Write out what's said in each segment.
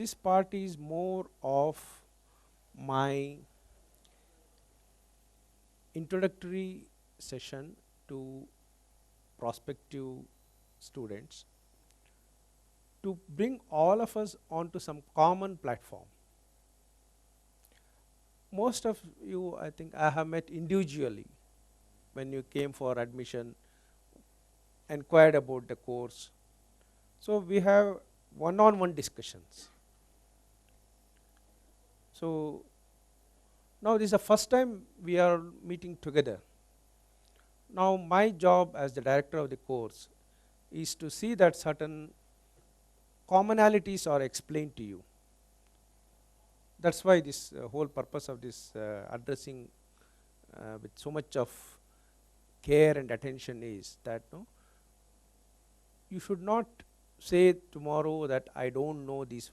this part is more of my introductory session to prospective students to bring all of us onto some common platform. Most of you, I think, I have met individually when you came for admission, inquired about the course. So we have one-on-one discussions. So now this is the first time we are meeting together. Now my job as the director of the course is to see that certain commonalities are explained to you. That's why this whole purpose of this addressing with so much of care and attention is that you should not say tomorrow that I don't know this,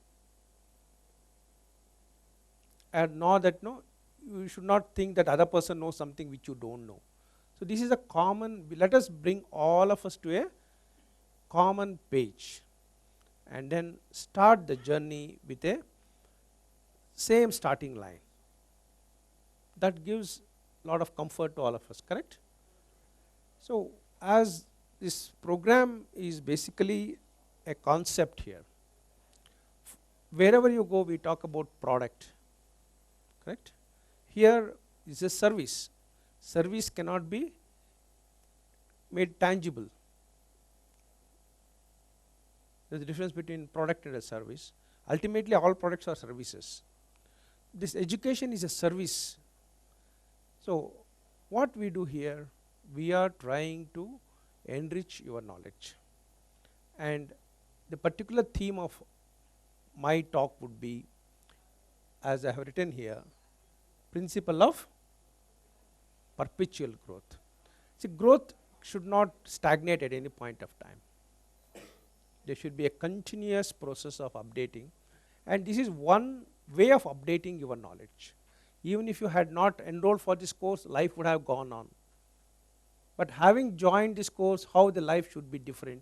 and nor that you should not think that other person knows something which you don't know. So this is a common, let us bring all of us to a common page and then start the journey with a same starting line. That gives a lot of comfort to all of us, correct? So as this program is basically a concept here, wherever you go we talk about product, correct? Here is a service. Service cannot be made tangible. There is a difference between product and a service. Ultimately all products are services. This education is a service. So what we do here, we are trying to enrich your knowledge, and the particular theme of my talk would be, as I have written here, principle of perpetual growth. See, growth should not stagnate at any point of time. There should be a continuous process of updating, and this is one way of updating your knowledge. Even if you had not enrolled for this course, life would have gone on. But having joined this course, how the life should be different,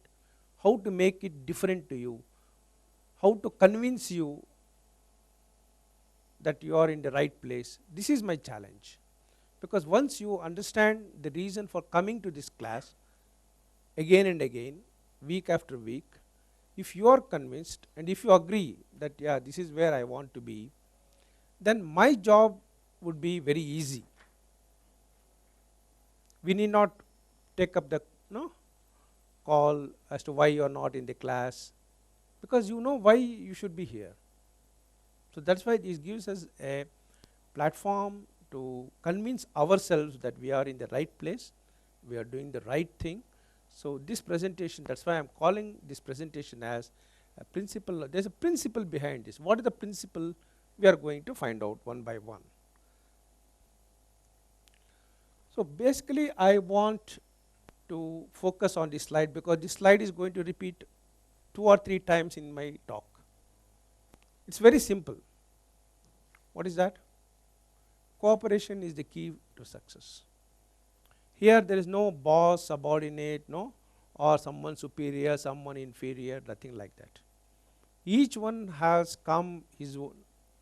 how to make it different to you, how to convince you that you are in the right place. This is my challenge, because once you understand the reason for coming to this class again and again, week after week, if you are convinced and if you agree that yeah, this is where I want to be, then my job would be very easy. We need not take up the call as to why you are not in the class, because you know why you should be here. So that's why this gives us a platform to convince ourselves that we are in the right place, we are doing the right thing. So this presentation, that's why I'm calling this presentation as a principle. There's a principle behind this. What is the principle? We are going to find out one by one. So basically I want to focus on this slide, because this slide is going to repeat 2 or 3 times in my talk. It's very simple. What is that? Cooperation is the key to success. Here there is no boss, subordinate, or someone superior, someone inferior, nothing like that. Each one has come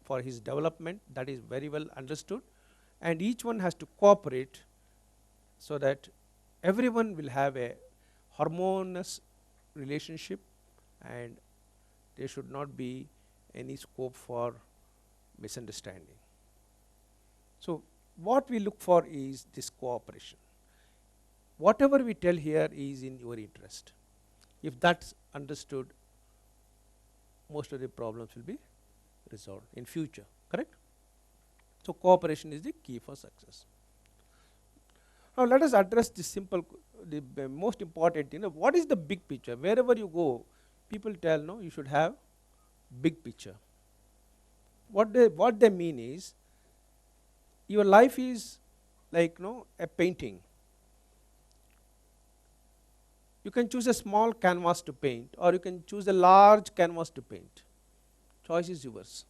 for his development, that is very well understood, and each one has to cooperate so that everyone will have a harmonious relationship, and there should not be any scope for misunderstanding. So what we look for is this cooperation. Whatever we tell here is in your interest. If that's understood, most of the problems will be resolved in future, correct? So cooperation is the key for success. Now let us address this simple, the most important thing. What is the big picture? Wherever you go, people tell you should have big picture. What they mean is, your life is like a painting. You can choose a small canvas to paint, or you can choose a large canvas to paint. Choice is yours.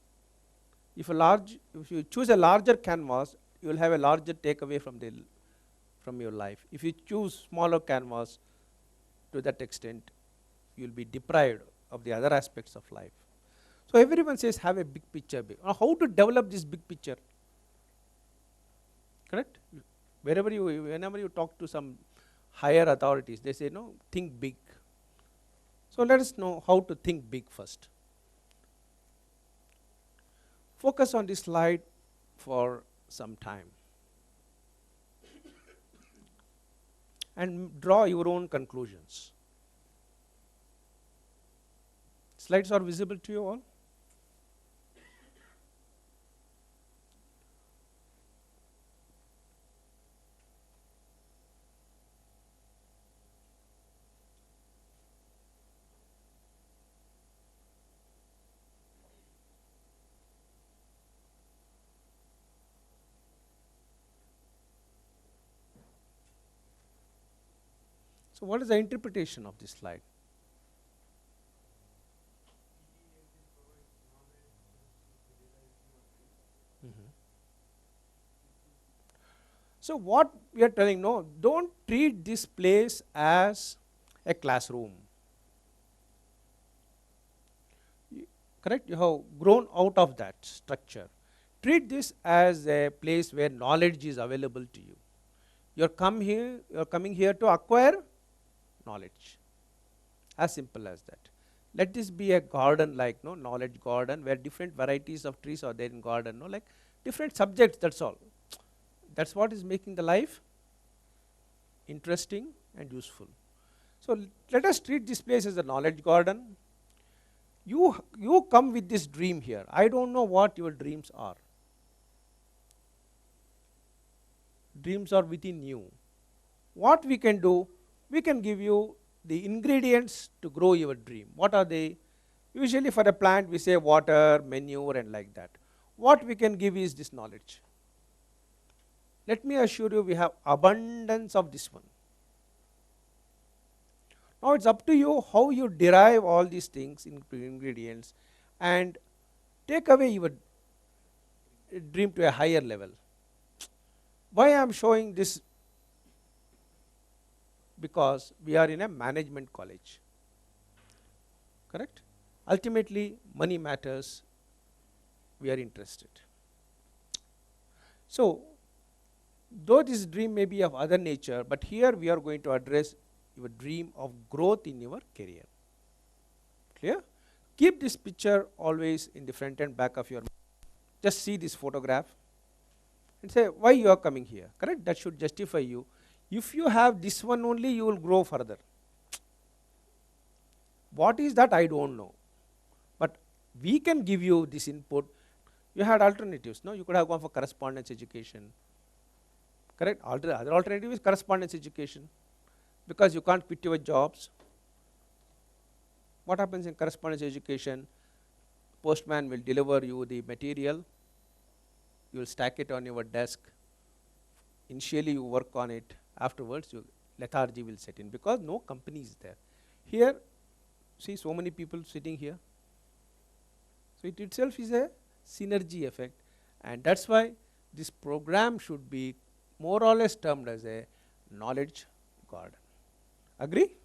If you choose a larger canvas, you will have a larger takeaway from your life. If you choose smaller canvas, to that extent, you will be deprived of the other aspects of life. So everyone says have a big picture. How to develop this big picture? Correct? Whenever you talk to some higher authorities, they say, no, think big. So let us know how to think big first. Focus on this slide for some time and draw your own conclusions. Slides are visible to you all? So what is the interpretation of this slide? So what we are telling, no, don't treat this place as a classroom. Correct? You have grown out of that structure. Treat this as a place where knowledge is available to you. You're coming here to acquire knowledge. As simple as that. Let this be a garden, like knowledge garden, where different varieties of trees are there in garden, like different subjects, that's all. That's what is making the life interesting and useful. So let us treat this place as a knowledge garden. You come with this dream here. I don't know what your dreams are. Dreams are within you. What we can do, we can give you the ingredients to grow your dream. What are they? Usually for a plant we say water, manure and like that. What we can give is this knowledge. Let me assure you, we have abundance of this one. Now it's up to you how you derive all these things in ingredients and take away your dream to a higher level. Why I am showing this? Because we are in a management college. Correct? Ultimately, money matters. We are interested. So, though this dream may be of other nature, but here we are going to address your dream of growth in your career. Clear? Keep this picture always in the front and back of your mind. Just see this photograph and say why you are coming here. Correct? That should justify you. If you have this one only, you will grow further. What is that? I don't know. But we can give you this input. You had alternatives. No, you could have gone for correspondence education. Correct? Other alternative is correspondence education, because you can't quit your jobs. What happens in correspondence education? Postman will deliver you the material. You will stack it on your desk. Initially you work on it. Afterwards lethargy will set in, because no company is there. Here, see so many people sitting here. So it itself is a synergy effect, and that's why this program should be more or less termed as a knowledge garden. Agree?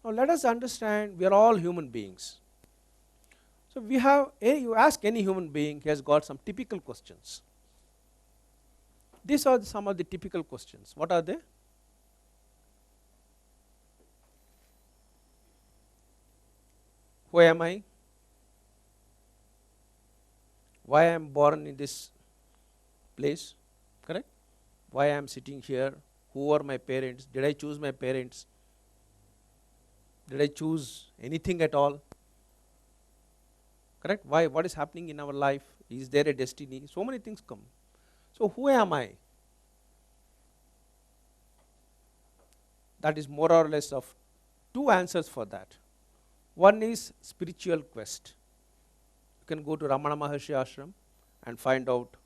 Now let us understand, we are all human beings. So we have, you ask any human being, he has got some typical questions. These are some of the typical questions. What are they? Who am I? Why I am born in this place? Correct? Why I am sitting here? Who are my parents? Did I choose my parents? Did I choose anything at all? Correct? Why? What is happening in our life? Is there a destiny? So many things come. So who am I? That is more or less of two answers for that. One is spiritual quest. You can go to Ramana Maharshi ashram and find out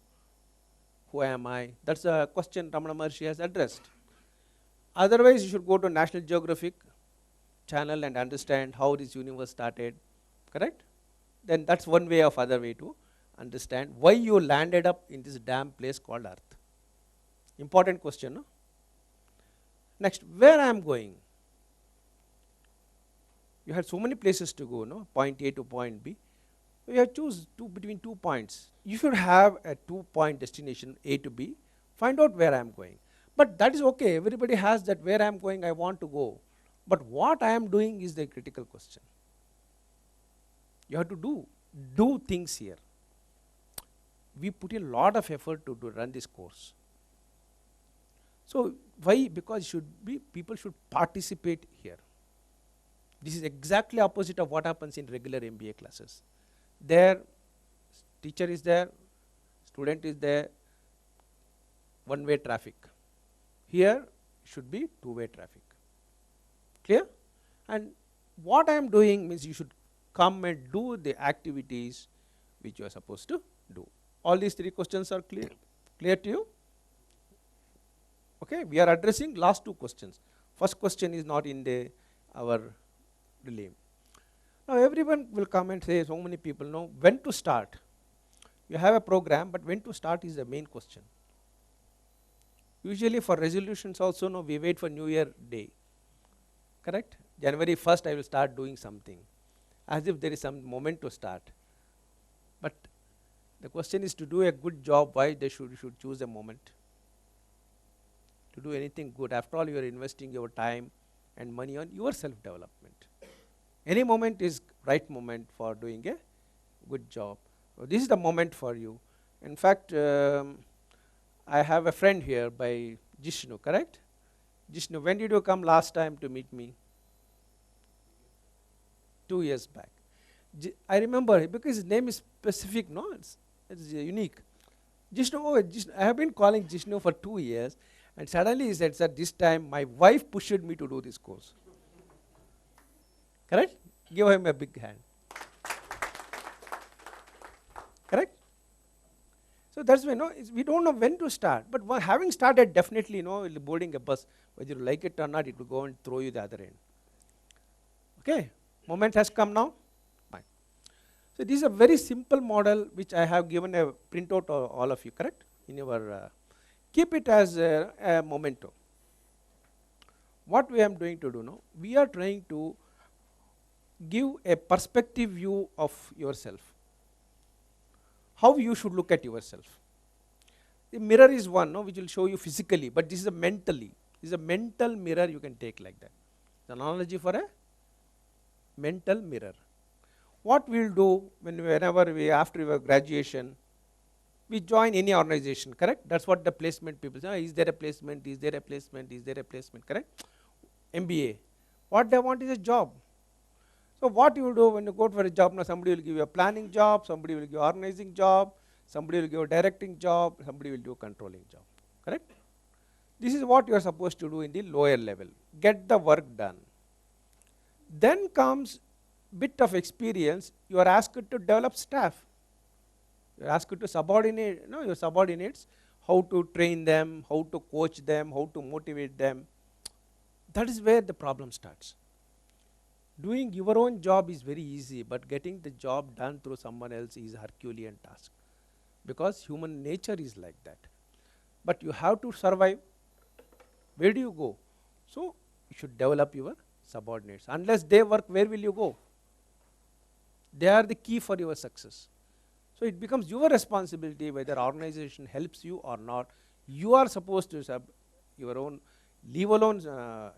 who am I. That's a question Ramana Maharshi has addressed. Otherwise, you should go to National Geographic channel and understand how this universe started. Correct? Then that's one way of other way to understand why you landed up in this damn place called Earth. Important question, no? Next, where I am going? You had so many places to go, no? Point A to point B. You have to choose between 2 points. You should have a 2-point destination, A to B. Find out where I am going. But that is okay. Everybody has that where I am going, I want to go. But what I am doing is the critical question. You have to do things here. We put a lot of effort to run this course. So why? Because people should participate here. This is exactly opposite of what happens in regular MBA classes. There, teacher is there, student is there, one-way traffic. Here should be two-way traffic. Clear? And what I am doing means you should come and do the activities which you are supposed to do. All these 3 questions are clear to you? Okay, we are addressing last 2 questions. First question is not in our relay. Now everyone will come and say, so many people know when to start. You have a program, but when to start is the main question. Usually for resolutions also, no, we wait for New Year day. Correct? January 1st I will start doing something, as if there is some moment to start. But the question is, to do a good job, why they should choose a moment? To do anything good, after all you are investing your time and money on your self-development. Any moment is right moment for doing a good job. So this is the moment for you. In fact, I have a friend here by Jishnu, correct? Jishnu, when did you come last time to meet me? 2 years back. I remember because his name is specific, no? It's unique. Jishnu, Jishnu, I have been calling Jishnu for 2 years, and suddenly he said, sir, this time my wife pushed me to do this course. Correct? Give him a big hand. Correct? So that's why we don't know when to start. But having started, definitely, boarding a bus, whether you like it or not, it will go and throw you the other end. Okay? Moment has come now. Fine. So this is a very simple model which I have given a printout to all of you, correct? In your keep it as a memento. What we are doing to do now? We are trying to give a perspective view of yourself. How you should look at yourself. The mirror is one, which will show you physically, but this is a mentally. This is a mental mirror you can take like that. The analogy for a mental mirror. What we will do whenever after your graduation, we join any organization, correct? That's what the placement people say. Is there a placement? Is there a placement? Is there a placement? Correct? MBA. What they want is a job. So what you will do when you go for a job, now somebody will give you a planning job, somebody will give you organizing job, somebody will give you a directing job, somebody will do a controlling job. Correct? This is what you are supposed to do in the lower level. Get the work done. Then comes bit of experience. You are asked to develop staff. You are asked to subordinate, your subordinates, how to train them, how to coach them, how to motivate them. That is where the problem starts. Doing your own job is very easy, but getting the job done through someone else is a Herculean task, because human nature is like that. But you have to survive. Where do you go? So you should develop your subordinates. Unless they work, where will you go? They are the key for your success. So it becomes your responsibility whether organization helps you or not. You are supposed to your own, leave alone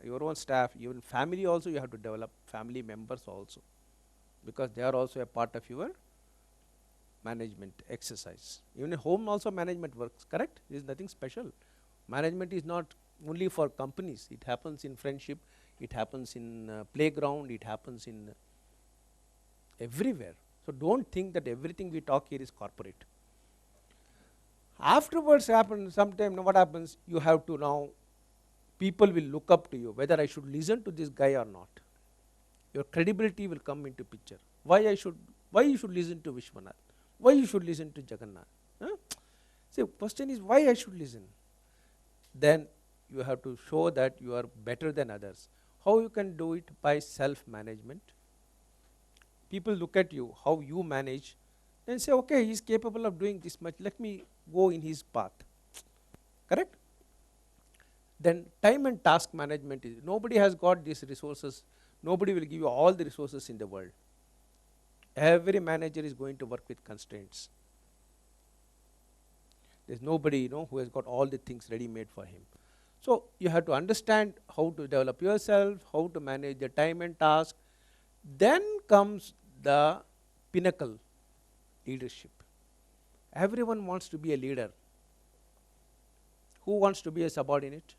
your own staff, even family also you have to develop, family members also, because they are also a part of your management exercise. Even at home also management works, correct? There is nothing special. Management is not only for companies. It happens in friendship, it happens in playground, it happens in everywhere. So don't think that everything we talk here is corporate. Afterwards sometime what happens, you have to now, people will look up to you, whether I should listen to this guy or not. Your credibility will come into picture. Why you should listen to Viswanath? Why you should listen to Jagannath? So question is, why I should listen? Then you have to show that you are better than others. How you can do it? By self-management. People look at you, how you manage, then say, okay, he is capable of doing this much, let me go in his path. Correct? Then time and task management is, nobody has got these resources Nobody will give you all the resources in the world. Every manager is going to work with constraints. There's nobody, who has got all the things ready made for him. So you have to understand how to develop yourself, how to manage the time and task. Then comes the pinnacle, leadership. Everyone wants to be a leader. Who wants to be a subordinate?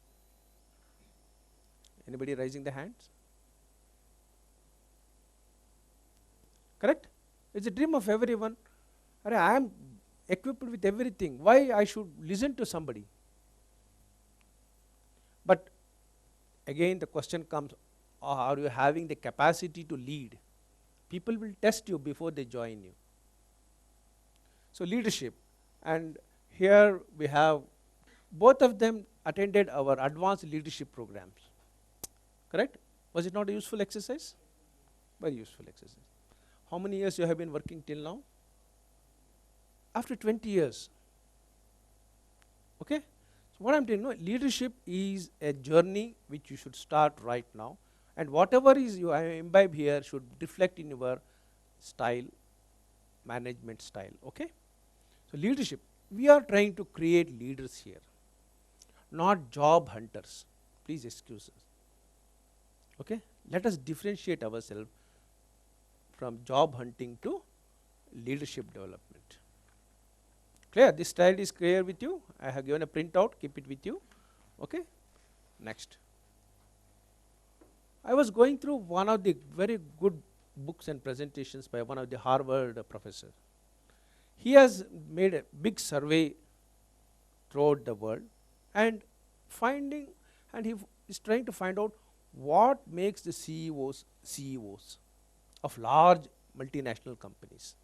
Anybody raising the hands? Correct? It's a dream of everyone. I am equipped with everything. Why I should listen to somebody? But again the question comes, are you having the capacity to lead? People will test you before they join you. So leadership, and here we have both of them attended our advanced leadership programs. Correct? Was it not a useful exercise? Very useful exercise. How many years you have been working till now? After 20 years. Okay? So what I'm telling you, leadership is a journey which you should start right now, and whatever is you imbibe here should reflect in your style, management style. Okay? So leadership, we are trying to create leaders here, not job hunters. Please excuse us. Okay? Let us differentiate ourselves from job hunting to leadership development. Clear? This slide is clear with you? I have given a printout, keep it with you. Okay? Next. I was going through one of the very good books and presentations by one of the Harvard professors. He has made a big survey throughout the world and he is trying to find out what makes the CEOs of large multinational companies.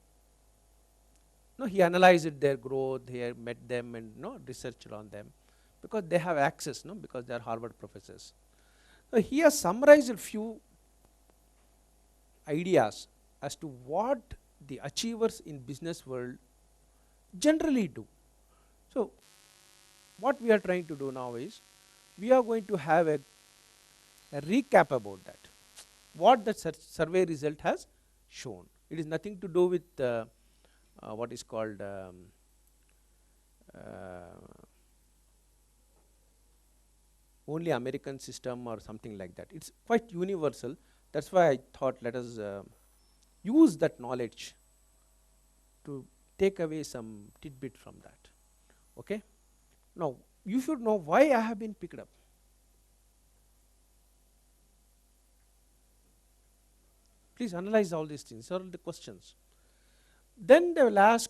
He analyzed their growth, he met them and researched on them because they have access, because they are Harvard professors. So he has summarized a few ideas as to what the achievers in business world generally do. So what we are trying to do now is, we are going to have a recap about that, what the survey result has shown. It is nothing to do with what is called only American system or something like that. It's quite universal. That's why I thought let us use that knowledge to take away some tidbit from that. Okay? Now, you should know why I have been picked up. Please analyze all these things, all the questions. Then they will ask,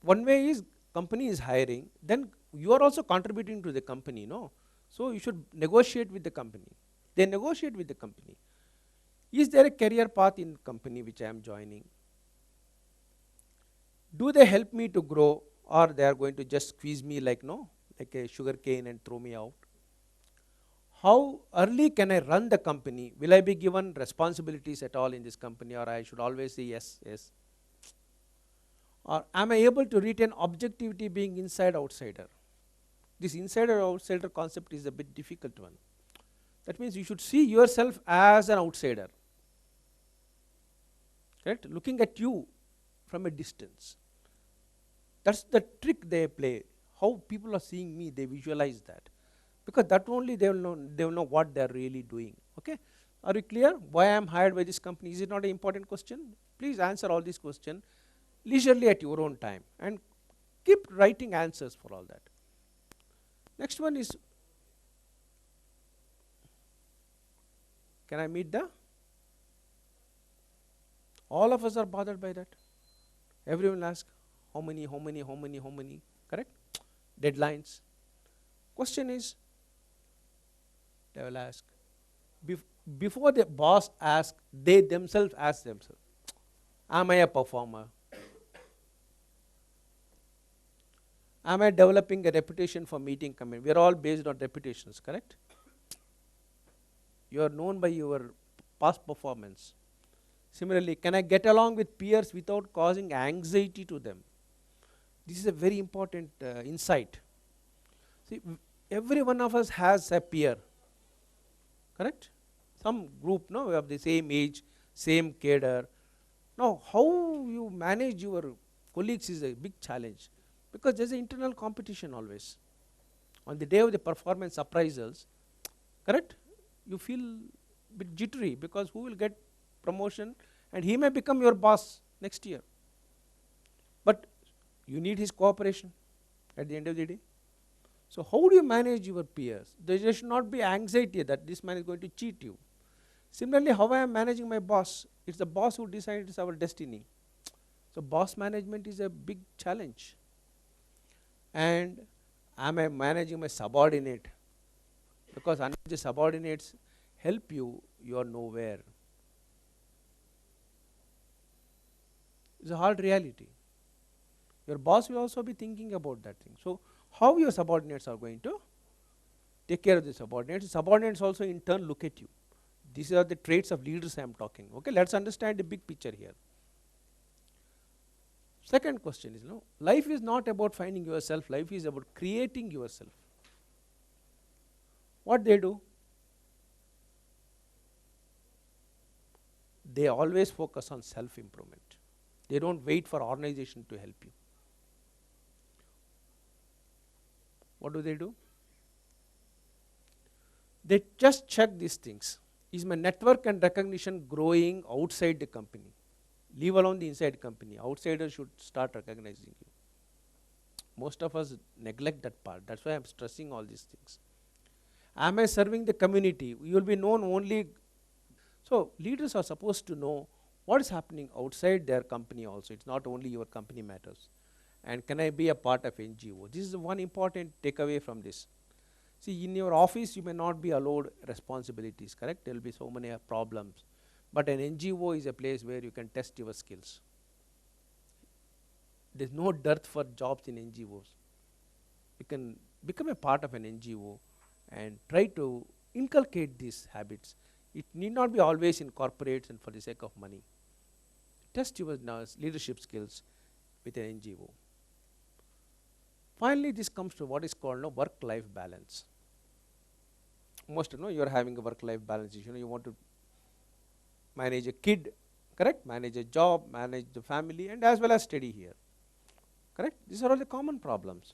one way is company is hiring, then you are also contributing to the company, so you should negotiate with the company. They negotiate with the company. Is there a career path in company which I am joining? Do they help me to grow, or they are going to just squeeze me like a sugar cane and throw me out? How early can I run the company? Will I be given responsibilities at all in this company, or I should always say yes, yes? Or am I able to retain objectivity being inside outsider? This insider outsider concept is a bit difficult one. That means you should see yourself as an outsider. Correct? Looking at you from a distance. That's the trick they play. How people are seeing me, they visualize that. Because that only they will know what they are really doing. Okay? Are you clear? Why I am hired by this company? Is it not an important question? Please answer all these questions leisurely at your own time and keep writing answers for all that. Next one is, can I meet the? All of us are bothered by that. Everyone asks, how many, correct? Deadlines. Question is, they will ask, before the boss asks, they themselves ask themselves, am I a performer? Am I developing a reputation for meeting commitment? We are all based on reputations, correct? You are known by your past performance. Similarly, can I get along with peers without causing anxiety to them? This is a very important insight. See, every one of us has a peer, correct? some group, no, of the same age, same cadre. Now, how you manage your colleagues is a big challenge, because there's an internal competition always. On the day of the performance appraisals, correct, you feel a bit jittery, because who will get promotion, and he may become your boss next year. But you need his cooperation at the end of the day. So how do you manage your peers? There should not be anxiety that this man is going to cheat you. Similarly, how I am managing my boss? It's the boss who decides our destiny. So boss management is a big challenge. And am I managing my subordinate? Because unless the subordinates help you, you are nowhere. It's a hard reality. Your boss will also be thinking about that thing. So how your subordinates are going to take care of the subordinates? Subordinates also in turn look at you. These are the traits of leaders I am talking. Okay, let's understand the big picture here. Second question is, life is not about finding yourself, life is about creating yourself. What they do? They always focus on self-improvement. They don't wait for organization to help you. What do? They just check these things. Is my network and recognition growing outside the company? Leave alone the inside company. Outsiders should start recognizing you. Most of us neglect that part. That's why I'm stressing all these things. Am I serving the community? You will be known only. So leaders are supposed to know what is happening outside their company also. It's not only your company matters. And can I be a part of NGO? This is one important takeaway from this. See, in your office, you may not be allowed responsibilities, correct? There will be so many problems. But an NGO is a place where you can test your skills. There's no dearth for jobs in NGOs. You can become a part of an NGO and try to inculcate these habits. It need not be always in corporates and for the sake of money. Test your leadership skills with an NGO. Finally, this comes to what is called work-life balance. Most you are having a work-life balance issue. You want to manage a kid, correct? Manage a job, manage the family, and as well as study here, correct? These are all the common problems.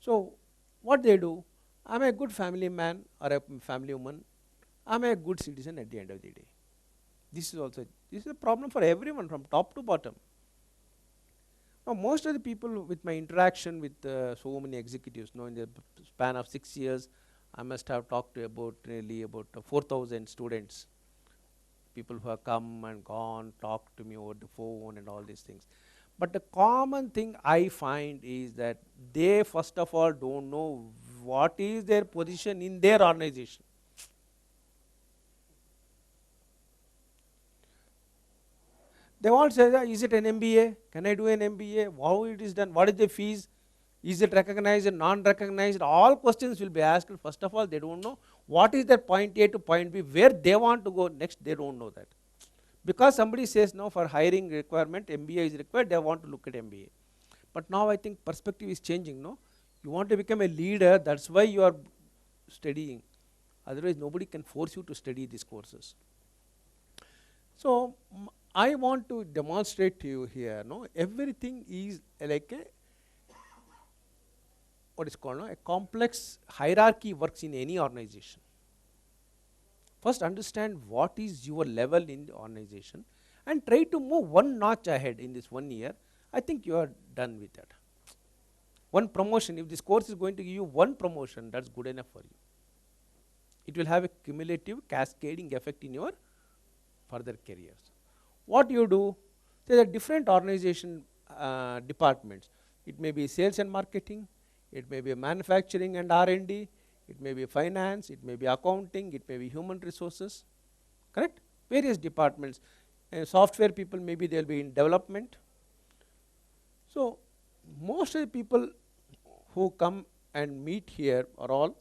So what they do? Am I a good family man or a family woman? Am I a good citizen at the end of the day? This is a problem for everyone from top to bottom. Now, most of the people with my interaction with so many executives, in the span of 6 years, I must have talked to nearly about 4,000 students, people who have come and gone, talked to me over the phone and all these things. But the common thing I find is that they first of all don't know what is their position in their organization. They want to say, is it an MBA? Can I do an MBA? How it is done? What is the fees? Is it recognized and non-recognized? All questions will be asked. First of all, they don't know what is their point A to point B, where they want to go next, they don't know that. Because somebody says, no, for hiring requirement, MBA is required, they want to look at MBA. But now I think perspective is changing, no? You want to become a leader, that's why you are studying. Otherwise, nobody can force you to study these courses. So, I want to demonstrate to you here, everything is like a complex hierarchy works in any organization. First, understand what is your level in the organization and try to move one notch ahead in this 1 year. I think you are done with that. One promotion, if this course is going to give you one promotion, that's good enough for you. It will have a cumulative cascading effect in your further careers. What you do, there are different organization departments. It may be sales and marketing, it may be manufacturing and R&D, it may be finance, it may be accounting, it may be human resources, correct? Various departments. Software people, maybe they will be in development. So most of the people who come and meet here are all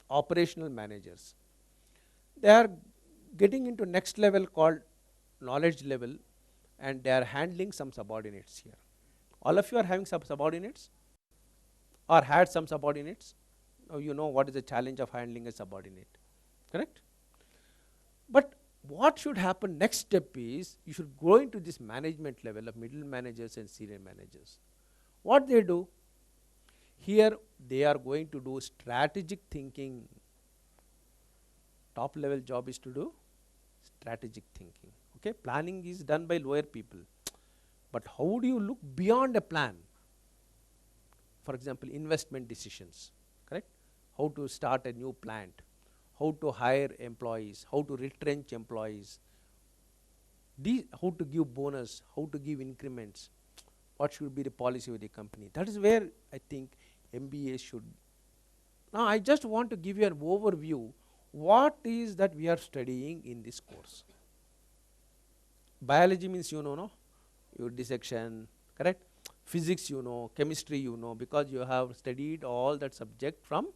operational managers. They are getting into next level called knowledge level, and they are handling some subordinates here. All of you are having some subordinates or had some subordinates. Now you know what is the challenge of handling a subordinate, correct? But what should happen next step is you should go into this management level of middle managers and senior managers. What they do? Here they are going to do strategic thinking. Top level job is to do strategic thinking. Okay, planning is done by lower people. But how do you look beyond a plan? For example, investment decisions, correct? How to start a new plant, how to hire employees, how to retrench employees, how to give bonus, how to give increments, what should be the policy of the company. That is where I think MBA should. Now I just want to give you an overview. What is that we are studying in this course? Biology means no? Your dissection, correct? Physics chemistry because you have studied all that subject from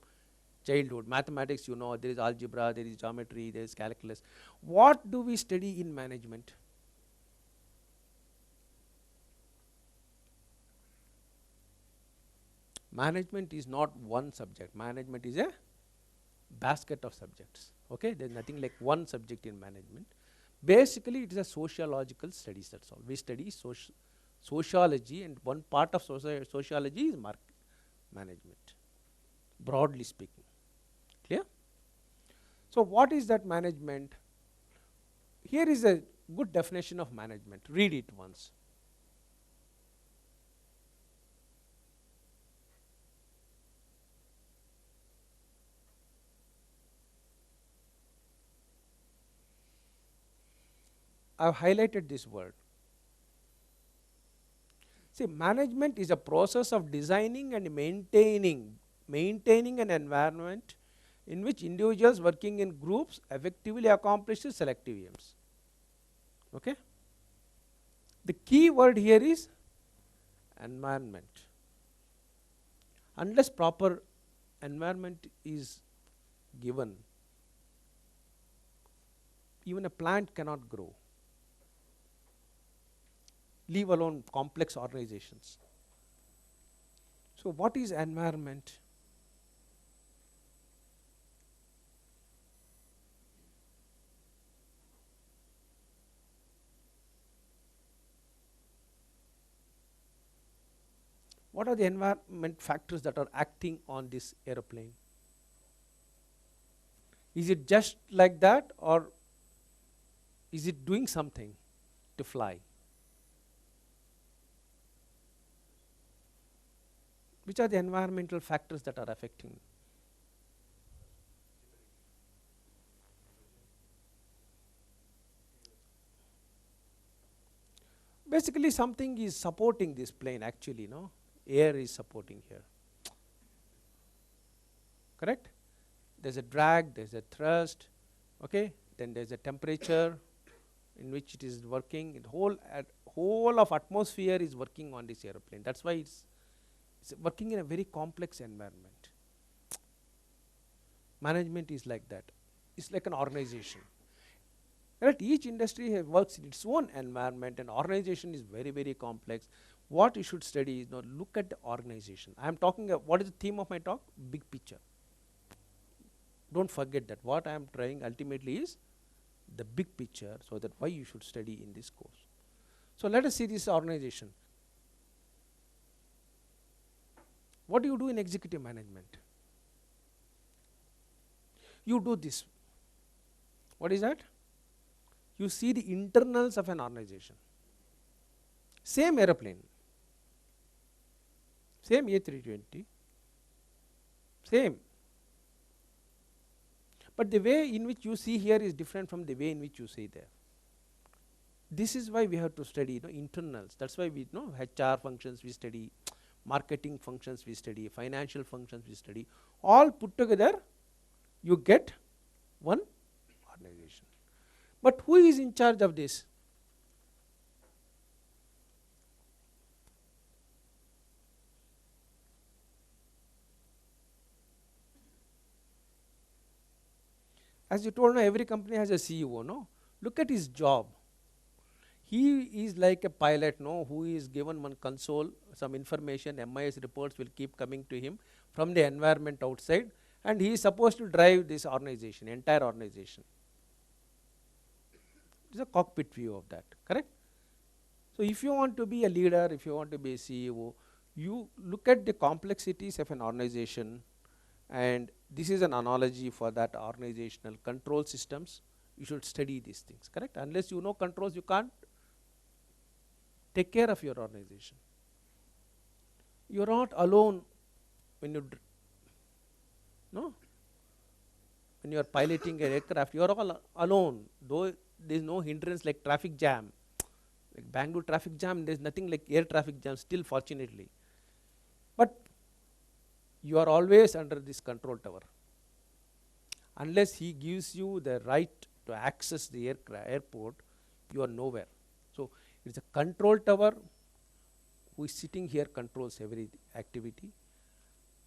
childhood. Mathematics there is algebra, there is geometry, there is calculus. What do we study in management? Management is not one subject. Management is a basket of subjects. Okay, there is nothing like one subject in management. Basically, it is a sociological studies, that's all. We study sociology, and one part of sociology is management, broadly speaking. Clear? So what is that management? Here is a good definition of management. Read it once. I have highlighted this word. See, management is a process of designing and maintaining an environment in which individuals working in groups effectively accomplish selective aims. Okay? The key word here is environment. Unless proper environment is given, even a plant cannot grow, leave alone complex organizations. So what is environment? What are the environment factors that are acting on this aeroplane? Is it just like that, or is it doing something to fly? Which are the environmental factors that are affecting? Basically, something is supporting this plane actually, air is supporting here. Correct? There's a drag, there's a thrust, okay? Then there's a temperature in which it is working. The whole of atmosphere is working on this aeroplane. That's why it's working in a very complex environment. Management is like that. It's like an organization. Right? Each industry works in its own environment, and organization is very, very complex. What you should study is look at the organization. I am talking what is the theme of my talk? Big picture. Don't forget that. What I am trying ultimately is the big picture, so that why you should study in this course. So let us see this organization. What do you do in executive management? You do this. What is that? You see the internals of an organization. Same aeroplane, same A320, same. But the way in which you see here is different from the way in which you see there. This is why we have to study internals. That's why we know HR functions we study, marketing functions we study, financial functions we study. All put together, you get one organization. But who is in charge of this? As you told, every company has a CEO, no? Look at his job. He is like a pilot, who is given one console, some information, MIS reports will keep coming to him from the environment outside, and he is supposed to drive this organization, entire organization. It is a cockpit view of that, correct? So if you want to be a leader, if you want to be a CEO, you look at the complexities of an organization, and this is an analogy for that organizational control systems. You should study these things, correct? Unless you know controls, you can't take care of your organization. You're not alone when you no, when you are piloting an aircraft. You are all alone, though there is no hindrance like traffic jam. Like Bangalore traffic jam, there is nothing like air traffic jam still, fortunately. But you are always under this control tower. Unless he gives you the right to access the airport, you are nowhere. So it's a control tower who is sitting here, controls every activity.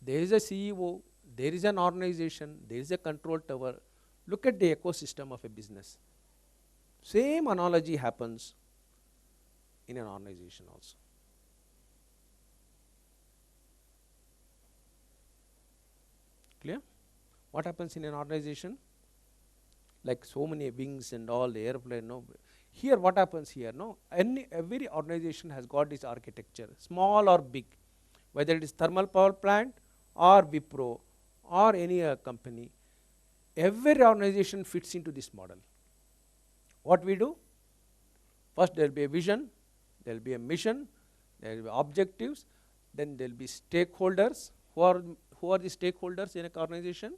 There is a CEO, there is an organization, there is a control tower. Look at the ecosystem of a business. Same analogy happens in an organization also. Clear? What happens in an organization? Like so many wings and all, the airplane, no. Here what happens here, no? Every organization has got this architecture, small or big, whether it is thermal power plant or Wipro or any company. Every organization fits into this model. What we do? First there will be a vision, there will be a mission, there will be objectives, then there will be stakeholders. Who are the stakeholders in an organization?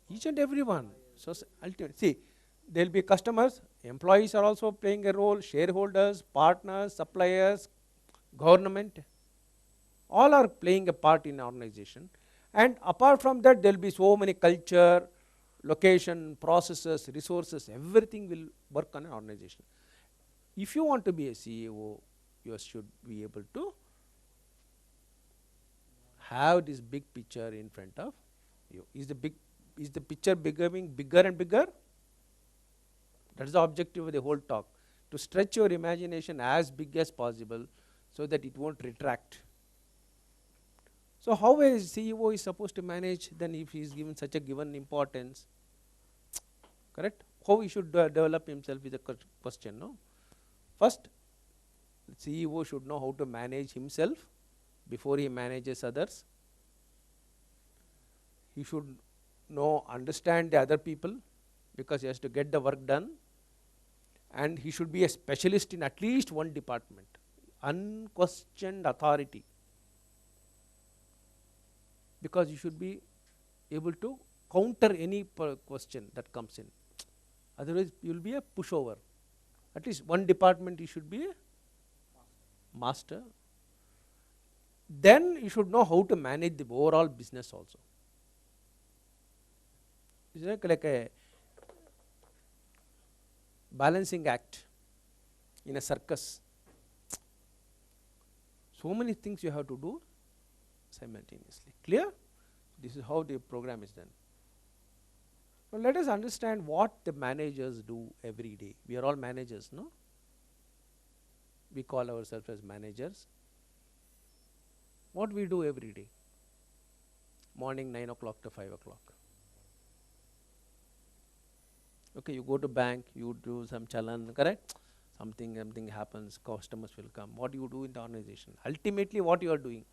Each and everyone. So ultimately, see, there will be customers, employees are also playing a role, shareholders, partners, suppliers, government, all are playing a part in organization. And apart from that, there will be so many culture, location, processes, resources, everything will work on an organization. If you want to be a CEO, you should be able to have this big picture in front of you. Is the picture becoming bigger and bigger? That is the objective of the whole talk, to stretch your imagination as big as possible so that it won't retract. So how a CEO is supposed to manage then if he is given such a given importance? Correct? How he should develop himself is a question, no? First, the CEO should know how to manage himself before he manages others. He should understand the other people because he has to get the work done. And he should be a specialist in at least one department, unquestioned authority, because you should be able to counter any question that comes in. Otherwise, you will be a pushover. At least one department you should be a master. Then you should know how to manage the overall business also. It's like a balancing act in a circus. So many things you have to do simultaneously. Clear? This is how the program is done. Now let us understand what the managers do every day. We are all managers, no? We call ourselves as managers. What we do every day? Morning 9 o'clock to 5 o'clock. Okay, you go to bank, you do some chalan, correct? Something happens, customers will come. What do you do in the organization? Ultimately, what you are doing?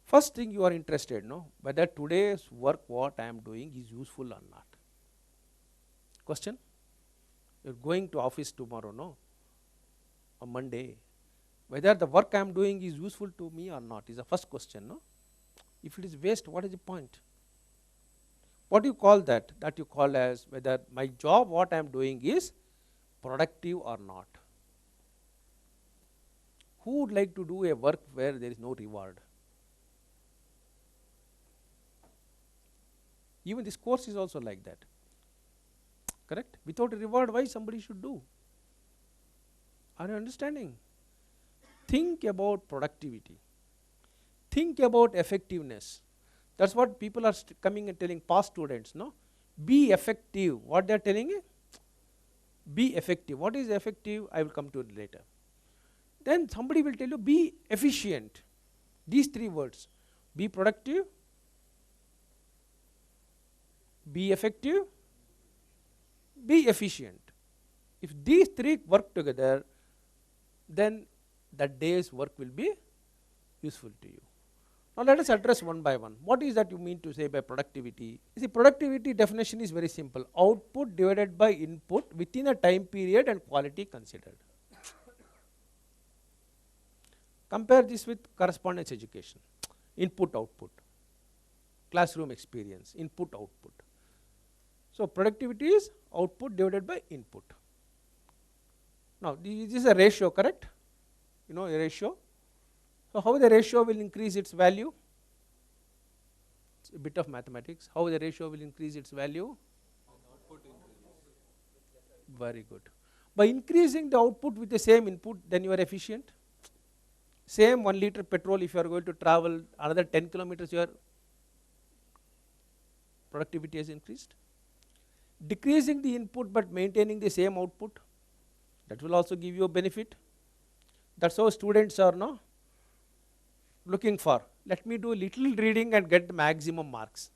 First thing you are interested, no? Whether today's work, what I am doing is useful or not. Question? You're going to office tomorrow, no? On Monday. Whether the work I am doing is useful to me or not is the first question, no? If it is waste, what is the point? What do you call that? That you call as whether my job, what I am doing is productive or not. Who would like to do a work where there is no reward? Even this course is also like that. Correct? Without a reward, why somebody should do? Are you understanding? Think about productivity. Think about effectiveness. That's what people are coming and telling past students, no? Be effective. What they are telling you? Be effective. What is effective? I will come to it later. Then somebody will tell you, be efficient. These three words. Be productive, be effective, be efficient. If these three work together, then that day's work will be useful to you. Now let us address one by one. What is that you mean to say by productivity? You see, productivity definition is very simple. Output divided by input within a time period and quality considered. Compare this with correspondence education. Input, output. Classroom experience, input, output. So productivity is output divided by input. Now this is a ratio, correct? You know a ratio. So how the ratio will increase its value? It's a bit of mathematics. How the ratio will increase its value? Very good. By increasing the output with the same input, then you are efficient. Same 1 liter petrol, if you are going to travel another 10 kilometers, your productivity has increased. Decreasing the input but maintaining the same output, that will also give you a benefit. That's how students are now looking for. Let me do little reading and get the maximum marks.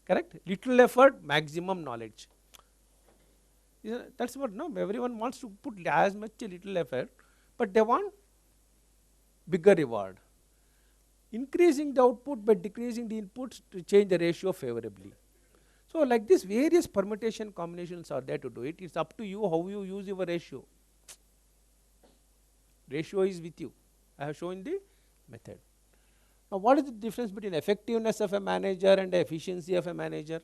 Correct? Little effort, maximum knowledge. That's what, no, everyone wants to put as much little effort, but they want bigger reward. Increasing the output but decreasing the inputs to change the ratio favorably. So like this, various permutation combinations are there to do it. It's up to you how you use your ratio. Ratio is with you. I have shown the method. Now what is the difference between effectiveness of a manager and the efficiency of a manager?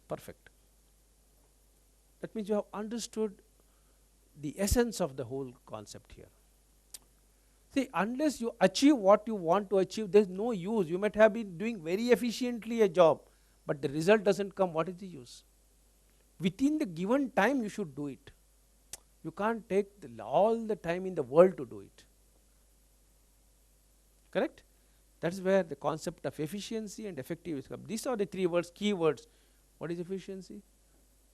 Perfect. That means you have understood the essence of the whole concept here. See, unless you achieve what you want to achieve, there is no use. You might have been doing very efficiently a job, but the result doesn't come. What is the use? Within the given time, you should do it. You can't take all the time in the world to do it. Correct? That's where the concept of efficiency and effectiveness comes. These are the three words, key words. What is efficiency?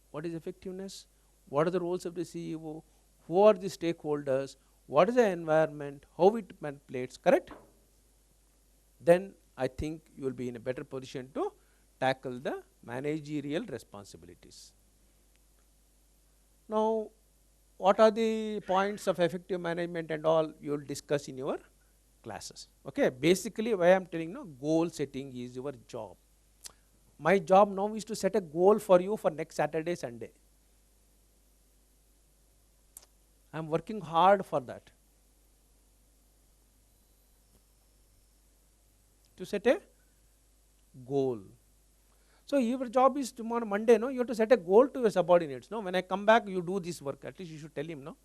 What is effectiveness? What are the roles of the CEO? Who are the stakeholders? What is the environment? How it manipulates, correct? Then I think you will be in a better position to tackle the managerial responsibilities. Now, what are the points of effective management and all you will discuss in your classes. Okay, basically why I am telling you, goal setting is your job. My job now is to set a goal for you for next Saturday, Sunday. I am working hard for that. To set a goal. So your job is tomorrow Monday, no? You have to set a goal to your subordinates. No? When I come back, you do this work. At least you should tell him, no?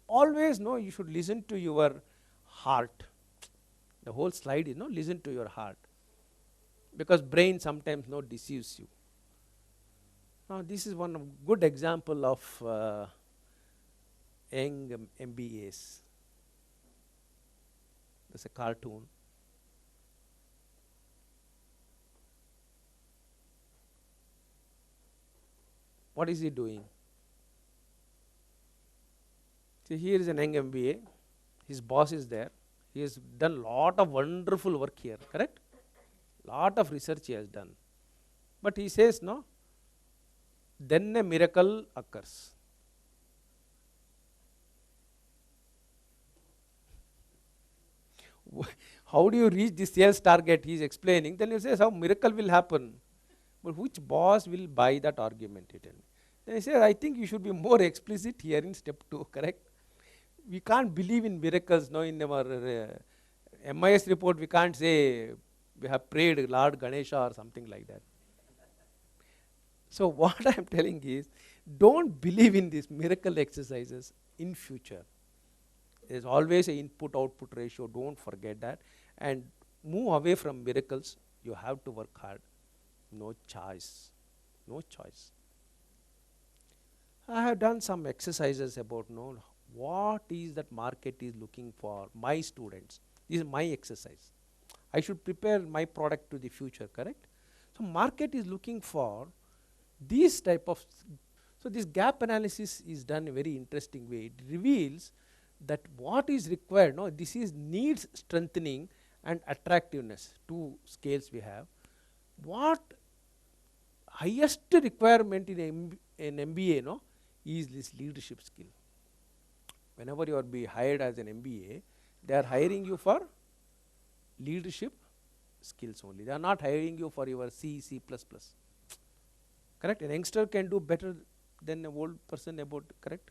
Always, no, you should listen to your heart. The whole slide is, no, listen to your heart. Because brain sometimes, no, deceives you. Now this is one good example of young MBAs. There's a cartoon. What is he doing? See, here is an young MBA. His boss is there. He has done a lot of wonderful work here, correct? Lot of research he has done. But he says, no, then a miracle occurs. How do you reach the sales target? He is explaining. Then he says, how miracle will happen. But which boss will buy that argument? Then he says, I think you should be more explicit here in step 2, correct? We can't believe in miracles. No, in our MIS report, we can't say we have prayed Lord Ganesha or something like that. So what I am telling is, don't believe in these miracle exercises in future. There is always an input-output ratio. Don't forget that. And move away from miracles. You have to work hard. No choice. No choice. I have done some exercises about what is that market is looking for my students. This is my exercise. I should prepare my product to the future, correct? So market is looking for these type of, so this gap analysis is done in a very interesting way. It reveals that what is required, this is needs strengthening and attractiveness, two scales we have. What highest requirement in an MBA is this leadership skill. Whenever you are be hired as an MBA, they are hiring you for leadership skills only. They are not hiring you for your C++. Correct? A youngster can do better than an old person about, correct?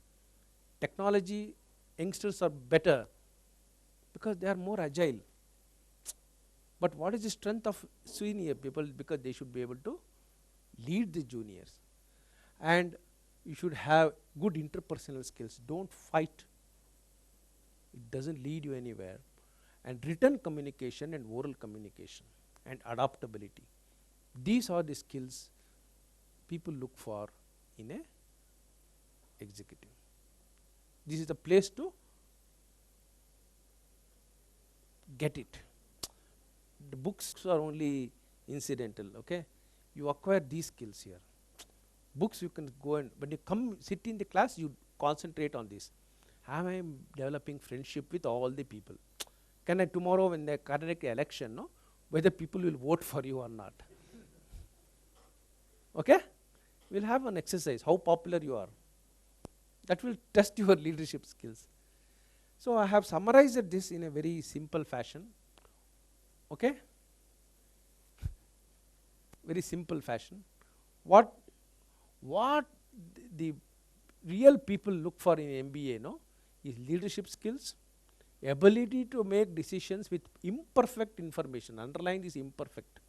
Technology, youngsters are better because they are more agile. But what is the strength of senior people? Because they should be able to lead the juniors. And you should have good interpersonal skills. Don't fight. It doesn't lead you anywhere. And written communication and oral communication and adaptability. These are the skills people look for in a executive. This is the place to get it. The books are only incidental, okay? You acquire these skills here. Books you can go and, when you come sit in the class, you concentrate on this. Am I developing friendship with all the people? Can I tomorrow when they conduct an election, whether people will vote for you or not? Okay? We'll have an exercise, how popular you are. That will test your leadership skills. So I have summarized this in a very simple fashion. Okay? Very simple fashion. What the real people look for in MBA is leadership skills, ability to make decisions with imperfect information. Underline is imperfect.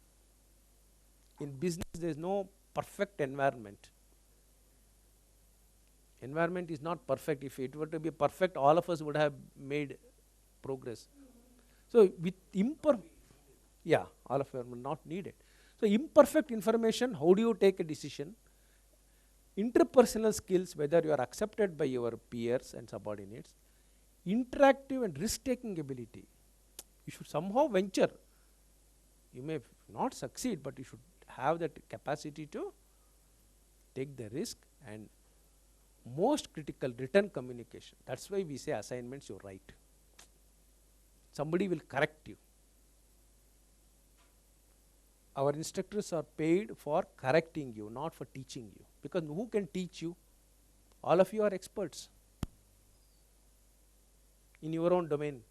In business, there is no perfect environment. Environment is not perfect. If it were to be perfect, all of us would have made progress. So with all of them are not needed. So imperfect information, how do you take a decision? Interpersonal skills, whether you are accepted by your peers and subordinates. Interactive and risk-taking ability. You should somehow venture. You may not succeed, but you should have that capacity to take the risk. And most critical, written communication. That's why we say assignments you write. Somebody will correct you. Our instructors are paid for correcting you, not for teaching you. Because who can teach you? All of you are experts in your own domain.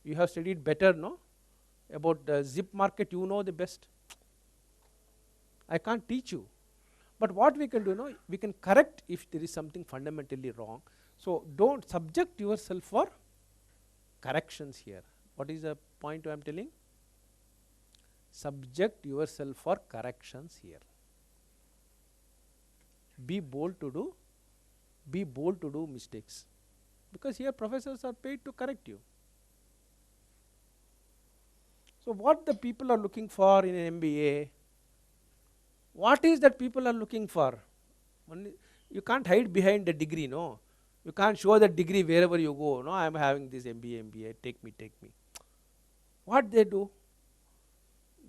You have studied better, about the zip market, you know the best. I can't teach you. But what we can do, we can correct if there is something fundamentally wrong. So don't subject yourself for corrections here. What is the point I am telling? Subject yourself for corrections here. Be bold to do mistakes. Because here professors are paid to correct you. So what the people are looking for in an MBA? What is that people are looking for? You can't hide behind the degree, no. You can't show the degree wherever you go. No, I am having this MBA, take me. What they do?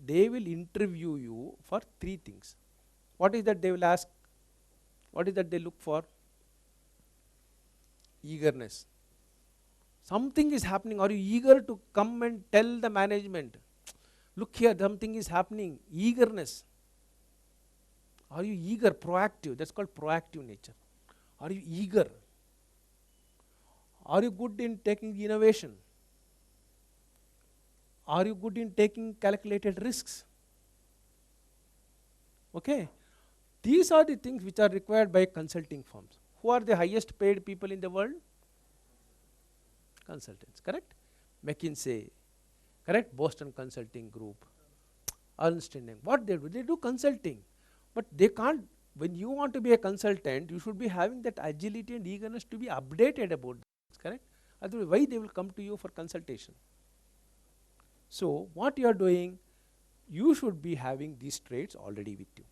They will interview you for 3 things. What is that they will ask? What is that they look for? Eagerness. Something is happening. Are you eager to come and tell the management? Look here, something is happening. Eagerness. Are you eager, proactive? That's called proactive nature. Are you eager? Are you good in taking innovation? Are you good in taking calculated risks? Okay. These are the things which are required by consulting firms. Who are the highest paid people in the world? Consultants, correct? McKinsey, correct? Boston Consulting Group, Ernst & Young. What they do? They do consulting. But they can't, when you want to be a consultant, you should be having that agility and eagerness to be updated about this, correct? Otherwise, why they will come to you for consultation? So, what you are doing, you should be having these traits already with you.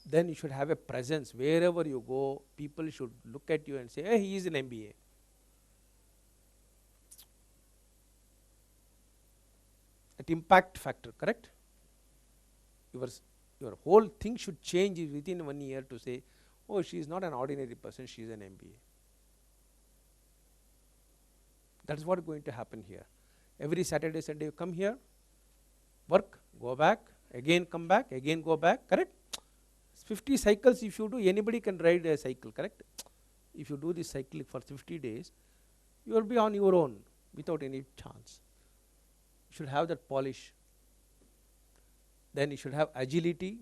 Then you should have a presence wherever you go. People should look at you and say, hey, he is an MBA. At impact factor, correct? Your whole thing should change within 1 year to say, oh, she is not an ordinary person, she is an MBA. That is what is going to happen here. Every Saturday, Sunday you come here, work, go back, again come back, again go back, correct? 50 cycles if you do, anybody can ride a cycle, correct? If you do this cycling for 50 days, you will be on your own without any chance. You should have that polish. Then you should have agility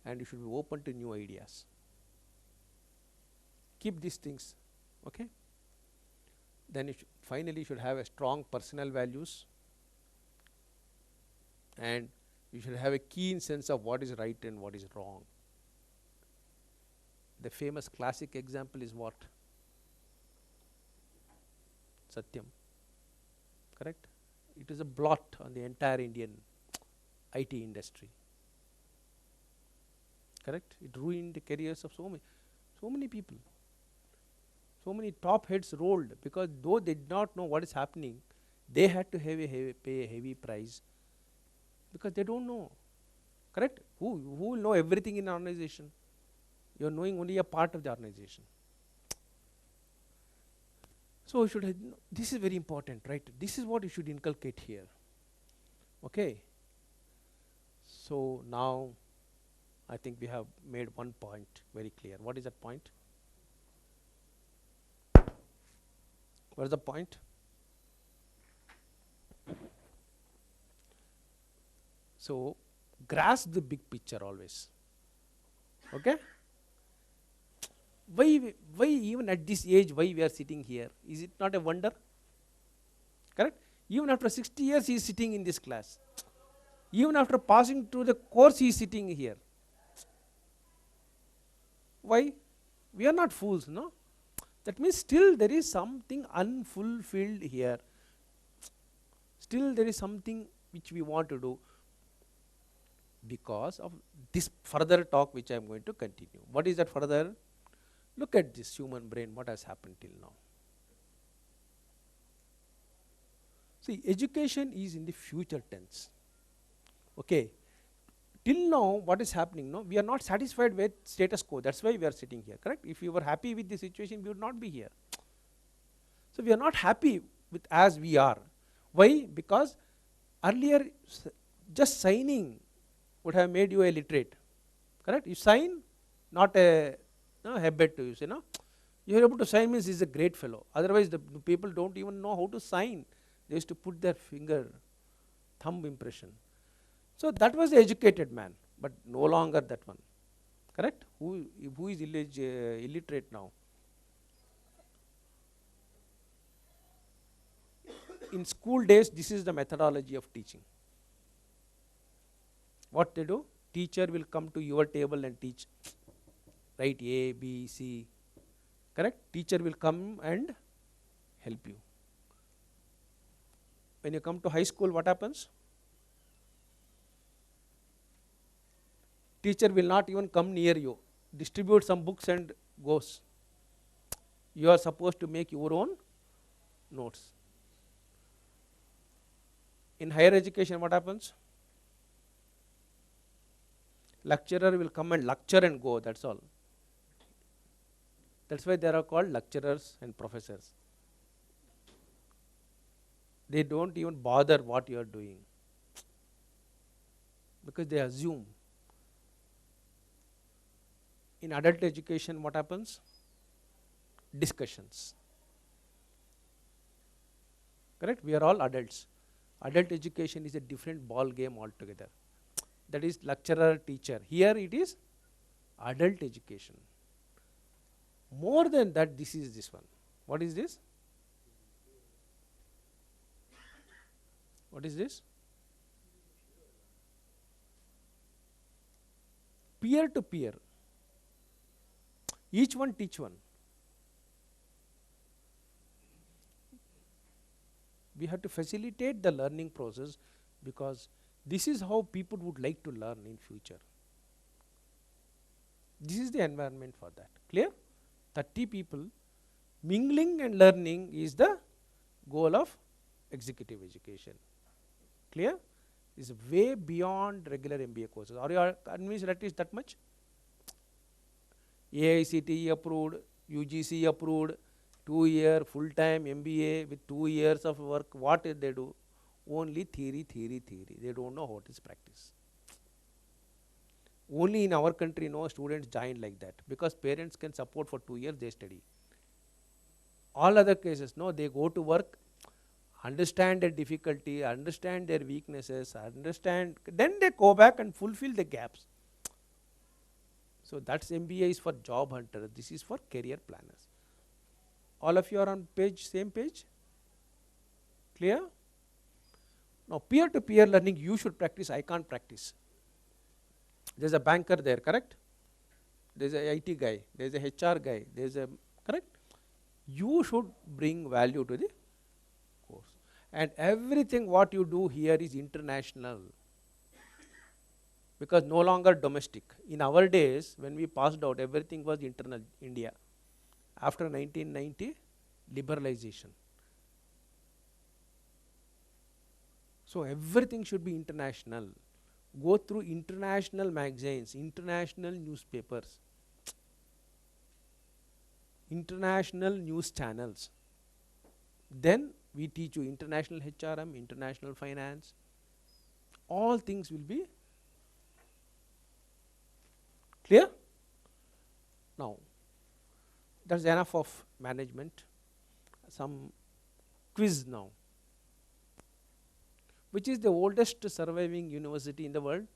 and you should be open to new ideas. Keep these things, okay? Then you finally should have a strong personal values and you should have a keen sense of what is right and what is wrong. The famous classic example is what? Satyam, correct? It is a blot on the entire Indian IT industry, correct? It ruined the careers of so many people. So many top heads rolled because though they did not know what is happening, they had to pay a heavy price because they don't know, correct? Who will know everything in an organization? You are knowing only a part of the organization. So you should this is very important, right? This is what you should inculcate here. Okay. So now I think we have made one point very clear. What is that point? What is the point? So grasp the big picture always. Okay? Why even at this age, why we are sitting here? Is it not a wonder? Correct? Even after 60 years, he is sitting in this class. Even after passing through the course, he is sitting here. Why? We are not fools, no? That means still there is something unfulfilled here. Still there is something which we want to do because of this further talk which I am going to continue. What is that further? Look at this human brain, what has happened till now. See, education is in the future tense. Okay. Till now, what is happening? No, we are not satisfied with status quo. That's why we are sitting here, correct? If we were happy with the situation, we would not be here. So we are not happy with as we are. Why? Because earlier, just signing would have made you a literate, correct? You sign, not a habit to use, you know. You are able to sign means he is a great fellow. Otherwise, the people don't even know how to sign. They used to put their finger, thumb impression. So that was the educated man, but no longer that one, correct? Who is illiterate now? In school days, this is the methodology of teaching. What they do? Teacher will come to your table and teach. Write A, B, C, correct? Teacher will come and help you. When you come to high school, what happens? Teacher will not even come near you. Distribute some books and goes. You are supposed to make your own notes. In higher education, what happens? Lecturer will come and lecture and go, that's all. That's why they are called lecturers and professors. They don't even bother what you are doing because they assume. In adult education, what happens? Discussions. Correct? We are all adults. Adult education is a different ball game altogether. That is lecturer, teacher. Here it is adult education. More than that, this is this one. What is this? What is this? Peer to peer. Each one teach one. We have to facilitate the learning process because This is how people would like to learn in future. This is the environment for that. Clear? 30 people mingling and learning is the goal of executive education. Clear? Is way beyond regular MBA courses. Are you convinced at least that much? AICTE approved, UGC approved, 2-year full-time MBA with 2 years of work. What did they do? Only theory, theory, theory. They don't know what is practice. Only in our country, no students join like that, because parents can support for 2 years, they study. All other cases, no, they go to work, understand their difficulty, understand their weaknesses, understand, then they go back and fulfill the gaps. So that's MBA is for job hunter. This is for career planners. All of you are on page, same page? Clear? Now peer-to-peer learning, you should practice, I can't practice. There's a banker there, correct? There's a IT guy, there's a HR guy, there's a, correct? You should bring value to the course. And everything what you do here is international, because no longer domestic. In our days, when we passed out, everything was internal, India. After 1990, liberalization. So everything should be international. Go through international magazines, international newspapers, international news channels. Then we teach you international HRM, international finance. All things will be clear? Now, that's enough of management. Some quiz now. Which is the oldest surviving university in the world?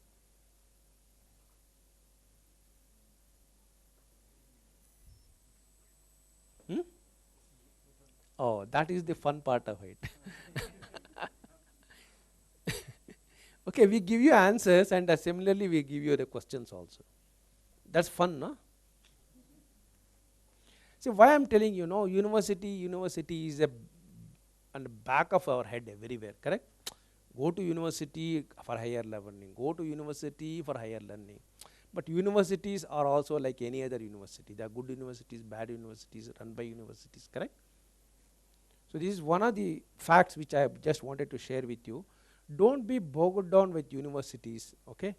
Oh, that is the fun part of it. Okay, we give you answers, and similarly we give you the questions also. That's fun, no? See, why I'm telling you, no, university is on the back of our head everywhere, correct? Go to university for higher learning, go to university for higher learning. But universities are also like any other university. There are good universities, bad universities, run by universities, correct? So this is one of the facts which I just wanted to share with you. Don't be bogged down with universities, okay?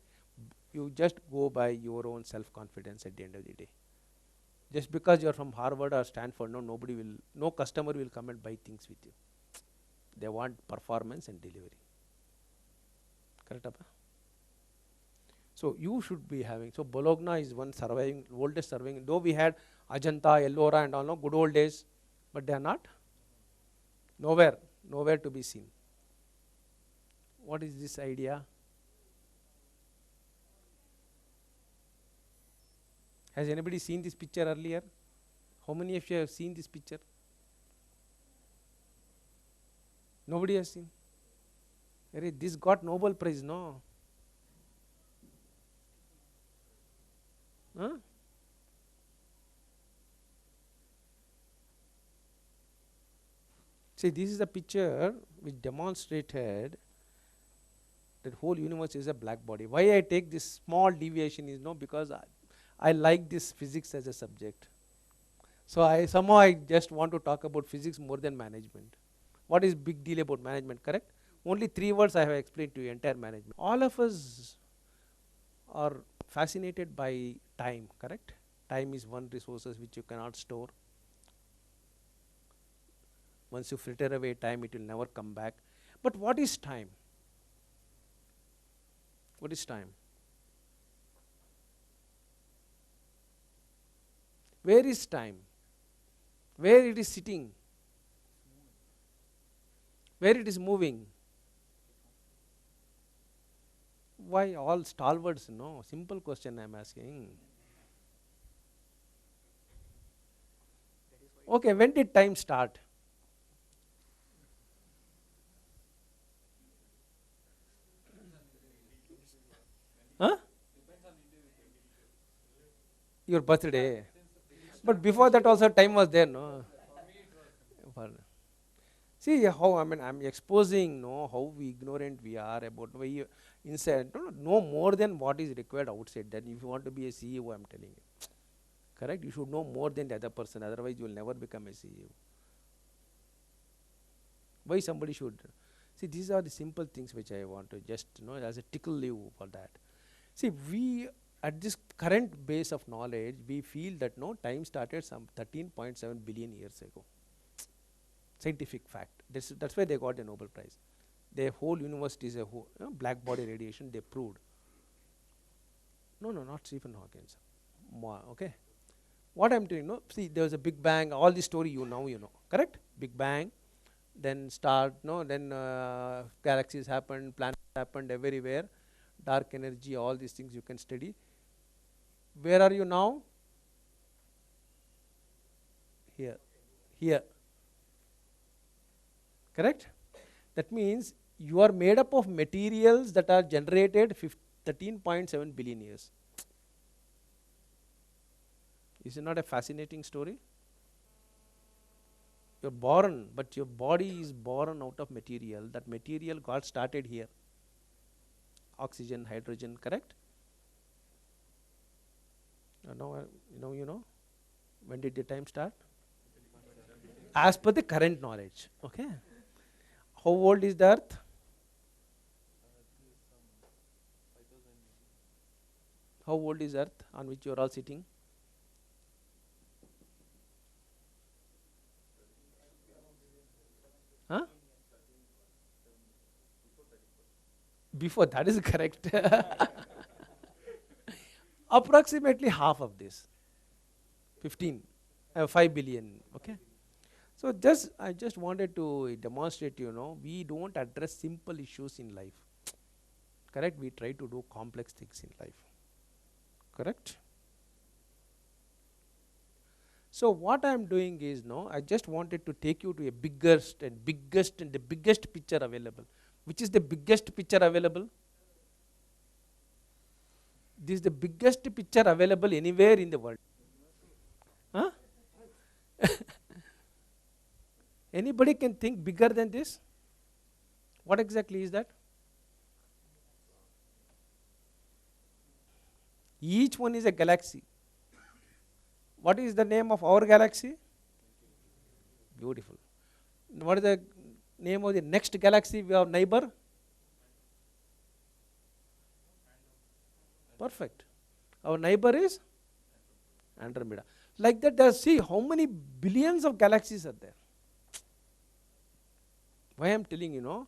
You just go by your own self-confidence at the end of the day. Just because you're from Harvard or Stanford, no customer will come and buy things with you. They want performance and delivery. Correct, Appa? So you should be having, so Bologna is one surviving, oldest surviving, though we had Ajanta, Ellora and all, no, good old days, but they are not, nowhere to be seen. What is this idea? Has anybody seen this picture earlier? How many of you have seen this picture? Nobody has seen. This got Nobel Prize, no? Huh? See, this is a picture which demonstrated that whole universe is a black body. Why I take this small deviation is because I like this physics as a subject. So somehow I just want to talk about physics more than management. What is big deal about management, correct? Only 3 words I have explained to you, entire management. All of us are fascinated by time, correct? Time is one resource which you cannot store. Once you fritter away time, it will never come back. But what is time? What is time? Where is time? Where it is sitting? Where it is moving? Why all stalwarts? No, simple question I am asking. Okay, when did time start? Huh? Your birthday. But before that also time was there, no? See how, I mean, I'm exposing, no, how we ignorant we are about why inside, no, know more than what is required outside. Then if you want to be a CEO, I'm telling you, correct? You should know more than the other person, otherwise you will never become a CEO. Why somebody should? See, these are the simple things which I want to just, as a tickle you for that. See, we, at this current base of knowledge, we feel that no, time started some 13.7 billion years ago. Scientific fact. That's why they got the Nobel Prize. The whole universe is a whole, black body radiation, they proved. No, not Stephen Hawking. Okay. What I'm doing, no, see, there was a Big Bang, all the story you know, correct? Big Bang, then star, no, then galaxies happened, planets happened everywhere, dark energy, all these things you can study. Where are you now? Here. Correct? That means you are made up of materials that are generated 13.7 billion years. Is it not a fascinating story? You're born, but your body is born out of material. That material got started here. Oxygen, hydrogen, correct? You know, when did the time start? As per the current knowledge, okay? How old is the earth? How old is earth on which you are all sitting? Huh? Before, that is correct. Approximately half of this. 5 billion, okay? So I just wanted to demonstrate, we don't address simple issues in life. Correct? We try to do complex things in life. Correct? So what I am doing is, I just wanted to take you to a biggest and the biggest picture available. Which is the biggest picture available? This is the biggest picture available anywhere in the world. Huh? Anybody can think bigger than this? What exactly is that? Each one is a galaxy. What is the name of our galaxy? Beautiful. What is the name of the next galaxy we have neighbor? Perfect. Our neighbor is Andromeda. Like that, see how many billions of galaxies are there. Why I am telling the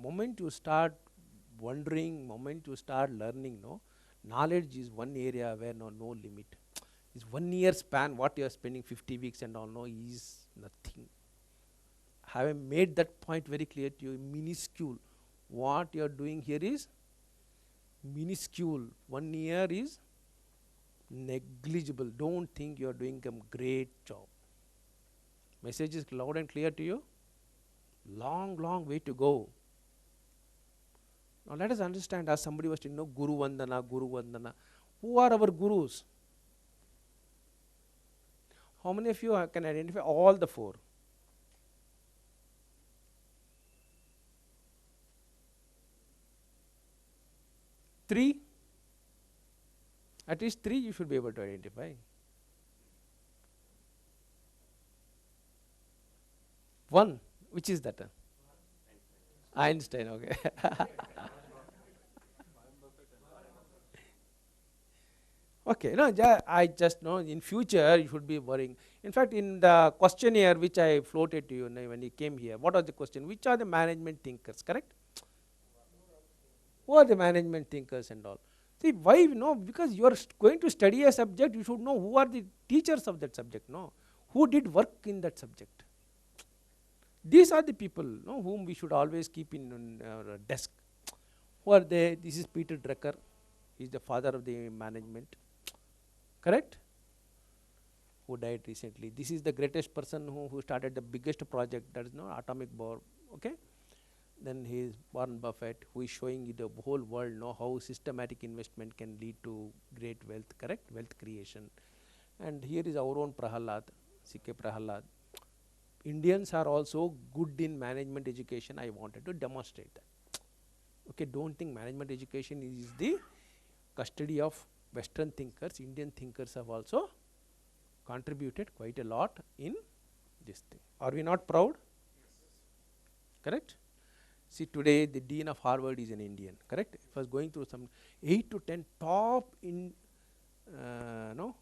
moment you start wondering, moment you start learning, knowledge is one area where no limit. This 1 year span, what you are spending 50 weeks and all, is nothing. Have I made that point very clear to you? Minuscule. What you are doing here is minuscule. 1 year is negligible. Don't think you are doing a great job. Message is loud and clear to you? Long way to go. Now let us understand, as somebody was saying, Guru Vandana. Who are our gurus? How many of you can identify all the 4? Three? At least 3 you should be able to identify. 1, which is that? Einstein, okay. Okay, I just know in future you should be worrying. In fact, in the questionnaire which I floated to you when you came here, what was the question? Which are the management thinkers, correct? Who are the management thinkers and all? See, why? Because you are going to study a subject, you should know who are the teachers of that subject, who did work in that subject. These are the people whom we should always keep in our desk. Who are they? This is Peter Drucker. He is the father of the management. Correct? Who died recently. This is the greatest person who started the biggest project, that is atomic bomb. Okay? Then he is Warren Buffett, who is showing the whole world how systematic investment can lead to great wealth, correct? Wealth creation. And here is our own Prahalad, C.K. Prahalad. Indians are also good in management education. I wanted to demonstrate that. Okay, don't think management education is the custody of Western thinkers. Indian thinkers have also contributed quite a lot in this thing. Are we not proud? Correct? See, today the Dean of Harvard is an Indian, correct? It was going through some 8 to 10 top in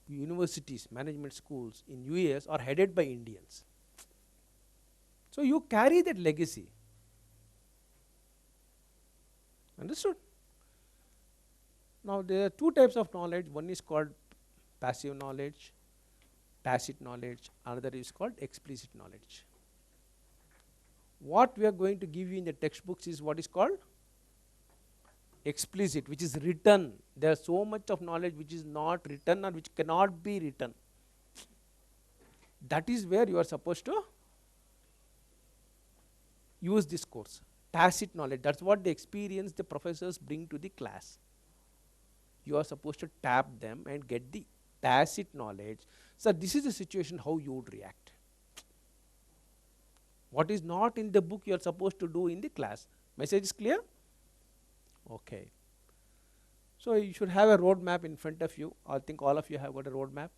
universities, management schools in US are headed by Indians. So you carry that legacy. Understood? Now there are two types of knowledge. One is called passive knowledge, tacit knowledge. Another is called explicit knowledge. What we are going to give you in the textbooks is what is called explicit, which is written. There is so much of knowledge which is not written or which cannot be written. That is where you are supposed to use this course. Tacit knowledge, that's what the experience the professors bring to the class. You are supposed to tap them and get the tacit knowledge. So this is the situation how you would react. What is not in the book you are supposed to do in the class. Message is clear? Okay. So you should have a roadmap in front of you. I think all of you have got a roadmap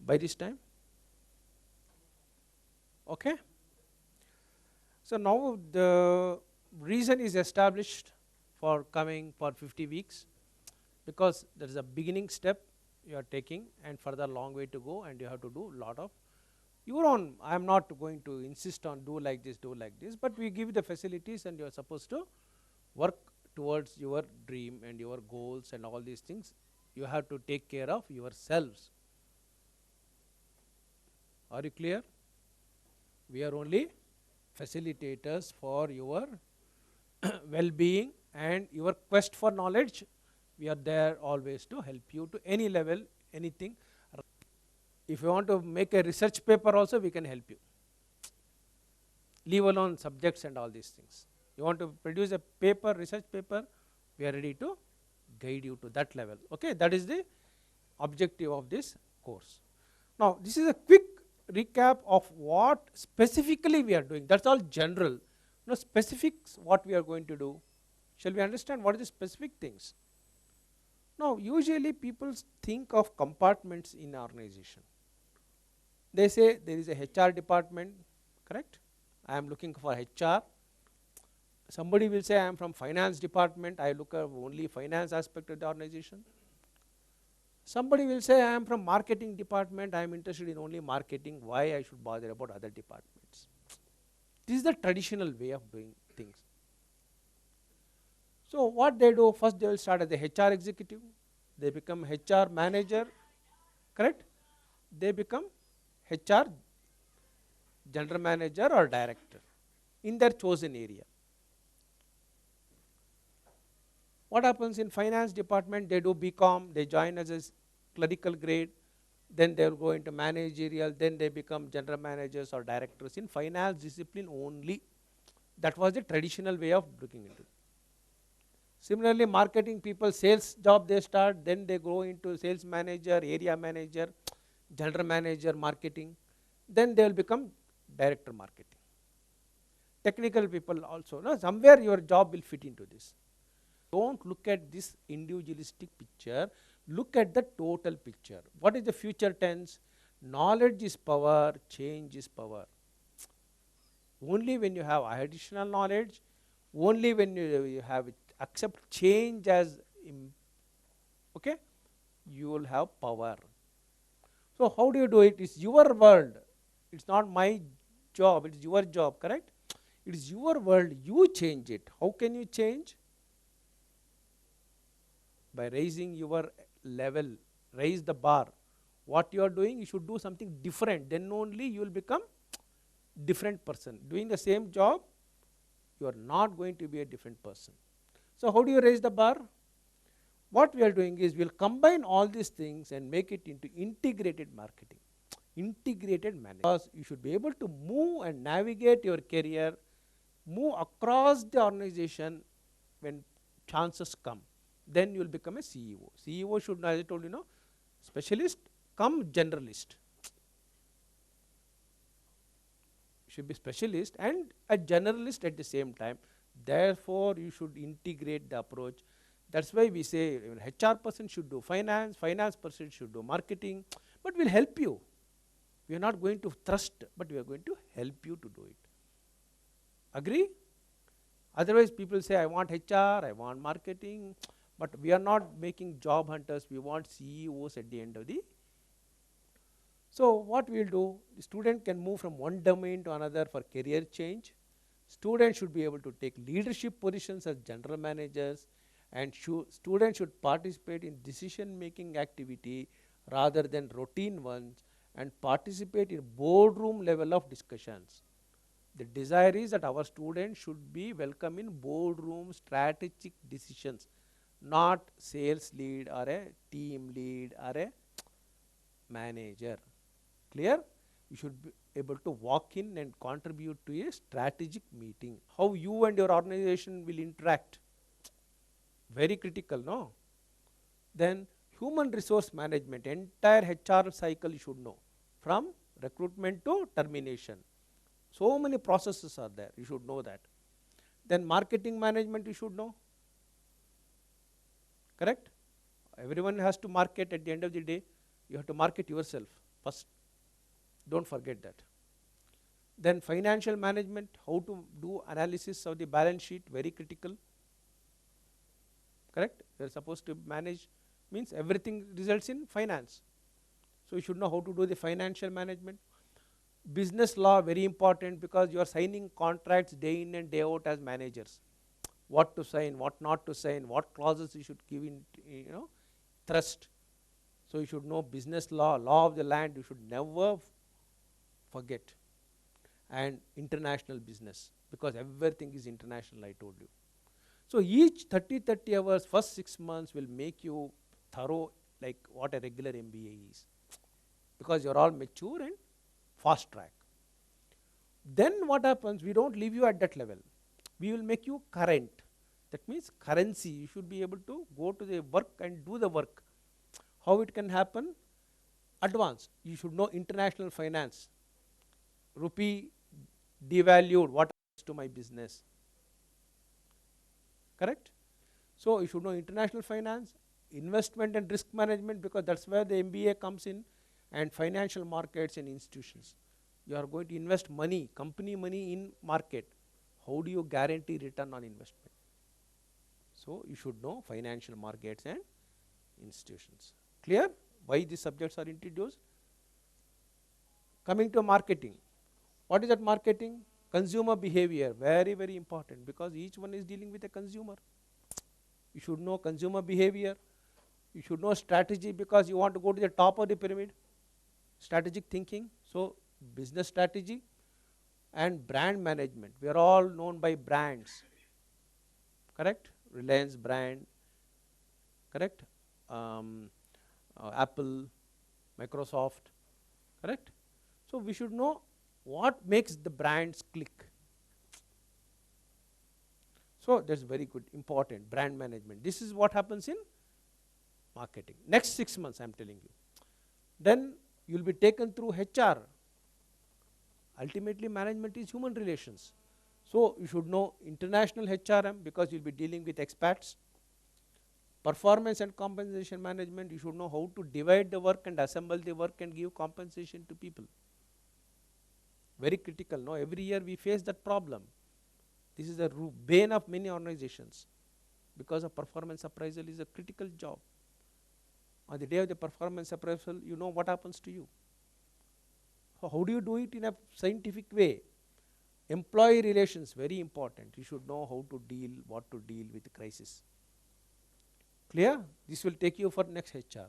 by this time. Okay. So now the reason is established for coming for 50 weeks because there is a beginning step you are taking and further long way to go, and you have to do a lot of your own. I am not going to insist on do like this, but we give the facilities and you are supposed to work towards your dream and your goals and all these things. You have to take care of yourselves. Are you clear? We are only facilitators for your well-being and your quest for knowledge. We are there always to help you to any level, anything. If you want to make a research paper also, we can help you. Leave alone subjects and all these things. You want to produce a paper, research paper, we are ready to guide you to that level. Okay, that is the objective of this course. Now, this is a quick recap of what specifically we are doing. That's all general. Now, specifics, what we are going to do. Shall we understand what are the specific things? Now, usually people think of compartments in organization. They say there is a HR department, correct? I am looking for HR. Somebody will say I am from finance department, I look at only finance aspect of the organization. Somebody will say I am from marketing department, I am interested in only marketing, why I should bother about other departments. This is the traditional way of doing things. So what they do, first they will start as a HR executive, they become HR manager, correct? They become HR general manager or director in their chosen area. What happens in finance department? They do BCom, they join as a clerical grade, then they will go into managerial, then they become general managers or directors in finance discipline only. That was the traditional way of looking into it. Similarly, marketing people, sales job they start, then they go into sales manager, area manager, general manager, marketing, then they will become director marketing. Technical people also, no? Somewhere your job will fit into this. Don't look at this individualistic picture, look at the total picture. What is the future tense? Knowledge is power, change is power. Only when you have additional knowledge, only when you have accept change as, okay, you will have power. So how do you do it? It's your world. It's not my job, it's your job, correct? It is your world, you change it. How can you change? By raising your level, raise the bar. What you are doing, you should do something different. Then only you will become different person. Doing the same job, you are not going to be a different person. So how do you raise the bar? What we are doing is we will combine all these things and make it into integrated marketing, integrated management. Because you should be able to move and navigate your career, move across the organization when chances come. Then you will become a CEO. CEO should, as I told you, specialist come generalist. You should be specialist and a generalist at the same time. Therefore, you should integrate the approach. That's why we say HR person should do finance, finance person should do marketing, but we'll help you. We are not going to thrust, but we are going to help you to do it. Agree? Otherwise, people say, I want HR, I want marketing, but we are not making job hunters, we want CEOs at the end of the. So what we'll do, the student can move from one domain to another for career change. Students should be able to take leadership positions as general managers, and students should participate in decision-making activity rather than routine ones, and participate in boardroom level of discussions. The desire is that our students should be welcome in boardroom strategic decisions, not sales lead or a team lead or a manager. Clear? You should be able to walk in and contribute to a strategic meeting. How you and your organization will interact. Very critical, no? Then human resource management, entire HR cycle you should know, from recruitment to termination. So many processes are there, you should know that. Then marketing management you should know. Correct? Everyone has to market at the end of the day. You have to market yourself first. Don't forget that. Then financial management, how to do analysis of the balance sheet, very critical. Correct? You are supposed to manage, means everything results in finance. So you should know how to do the financial management. Business law, very important, because you are signing contracts day in and day out as managers. What to sign, what not to sign, what clauses you should give in, trust. So you should know business law, law of the land, you should never forget. And international business, because everything is international, I told you. So each 30 hours, first 6 months will make you thorough, like what a regular MBA is. Because you are all mature and fast track. Then what happens, we don't leave you at that level. We will make you current. That means currency, you should be able to go to the work and do the work. How it can happen? Advanced. You should know international finance. Rupee devalued, what happens to my business? Correct? So you should know international finance, investment and risk management, because that's where the MBA comes in, and financial markets and institutions. You are going to invest money, company money in market. How do you guarantee return on investment? So you should know financial markets and institutions. Clear? Why these subjects are introduced? Coming to marketing. What is that marketing? Consumer behavior, very, very important, because each one is dealing with a consumer. You should know consumer behavior. You should know strategy, because you want to go to the top of the pyramid. Strategic thinking. So business strategy and brand management. We are all known by brands. Correct? Reliance brand. Correct? Apple, Microsoft. Correct? So we should know what makes the brands click. So that's very good, important, brand management. This is what happens in marketing. Next 6 months, I'm telling you. Then you'll be taken through HR. Ultimately, management is human relations. So you should know international HRM, because you'll be dealing with expats. Performance and compensation management, you should know how to divide the work and assemble the work and give compensation to people. Very critical, no? Every year we face that problem. This is the bane of many organizations, because a performance appraisal is a critical job. On the day of the performance appraisal, you know what happens to you. So how do you do it in a scientific way? Employee relations, very important. You should know how to deal, what to deal with crisis. Clear? This will take you for next HR.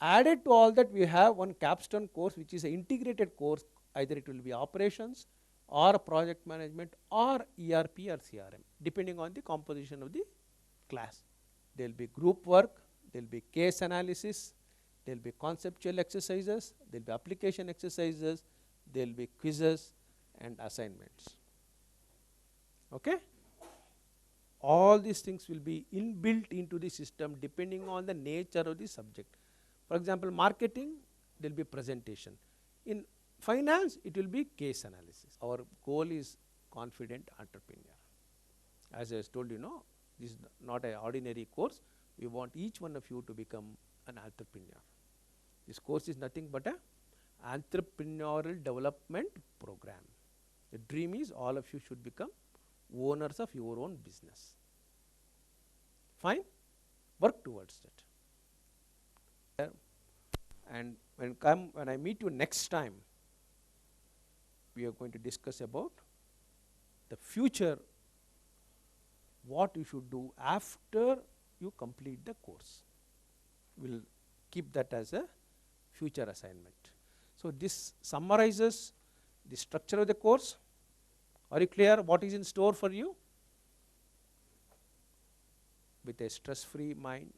Added to all that, we have one capstone course, which is an integrated course. Either it will be operations or project management or ERP or CRM, depending on the composition of the class. There will be group work, there will be case analysis, there will be conceptual exercises, there will be application exercises, there will be quizzes and assignments. Okay? All these things will be inbuilt into the system depending on the nature of the subject. For example, marketing, there will be presentation. In Finance, it will be case analysis. Our goal is confident entrepreneur. As I told you, this is not an ordinary course. We want each one of you to become an entrepreneur. This course is nothing but a entrepreneurial development program. The dream is all of you should become owners of your own business. Fine? Work towards it. And when I meet you next time, we are going to discuss about the future, what you should do after you complete the course. We'll keep that as a future assignment. So this summarizes the structure of the course. Are you clear what is in store for you? With a stress-free mind,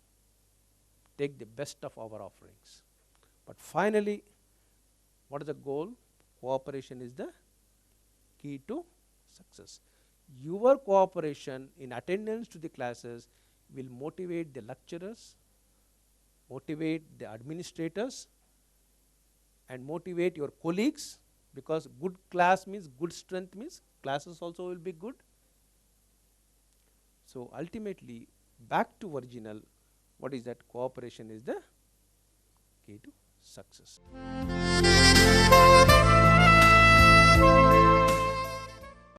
take the best of our offerings. But finally, what is the goal? Cooperation is the key to success. Your cooperation in attendance to the classes will motivate the lecturers, motivate the administrators, and motivate your colleagues, because good class means good strength means classes also will be good. So ultimately, back to original, what is that? Cooperation is the key to success.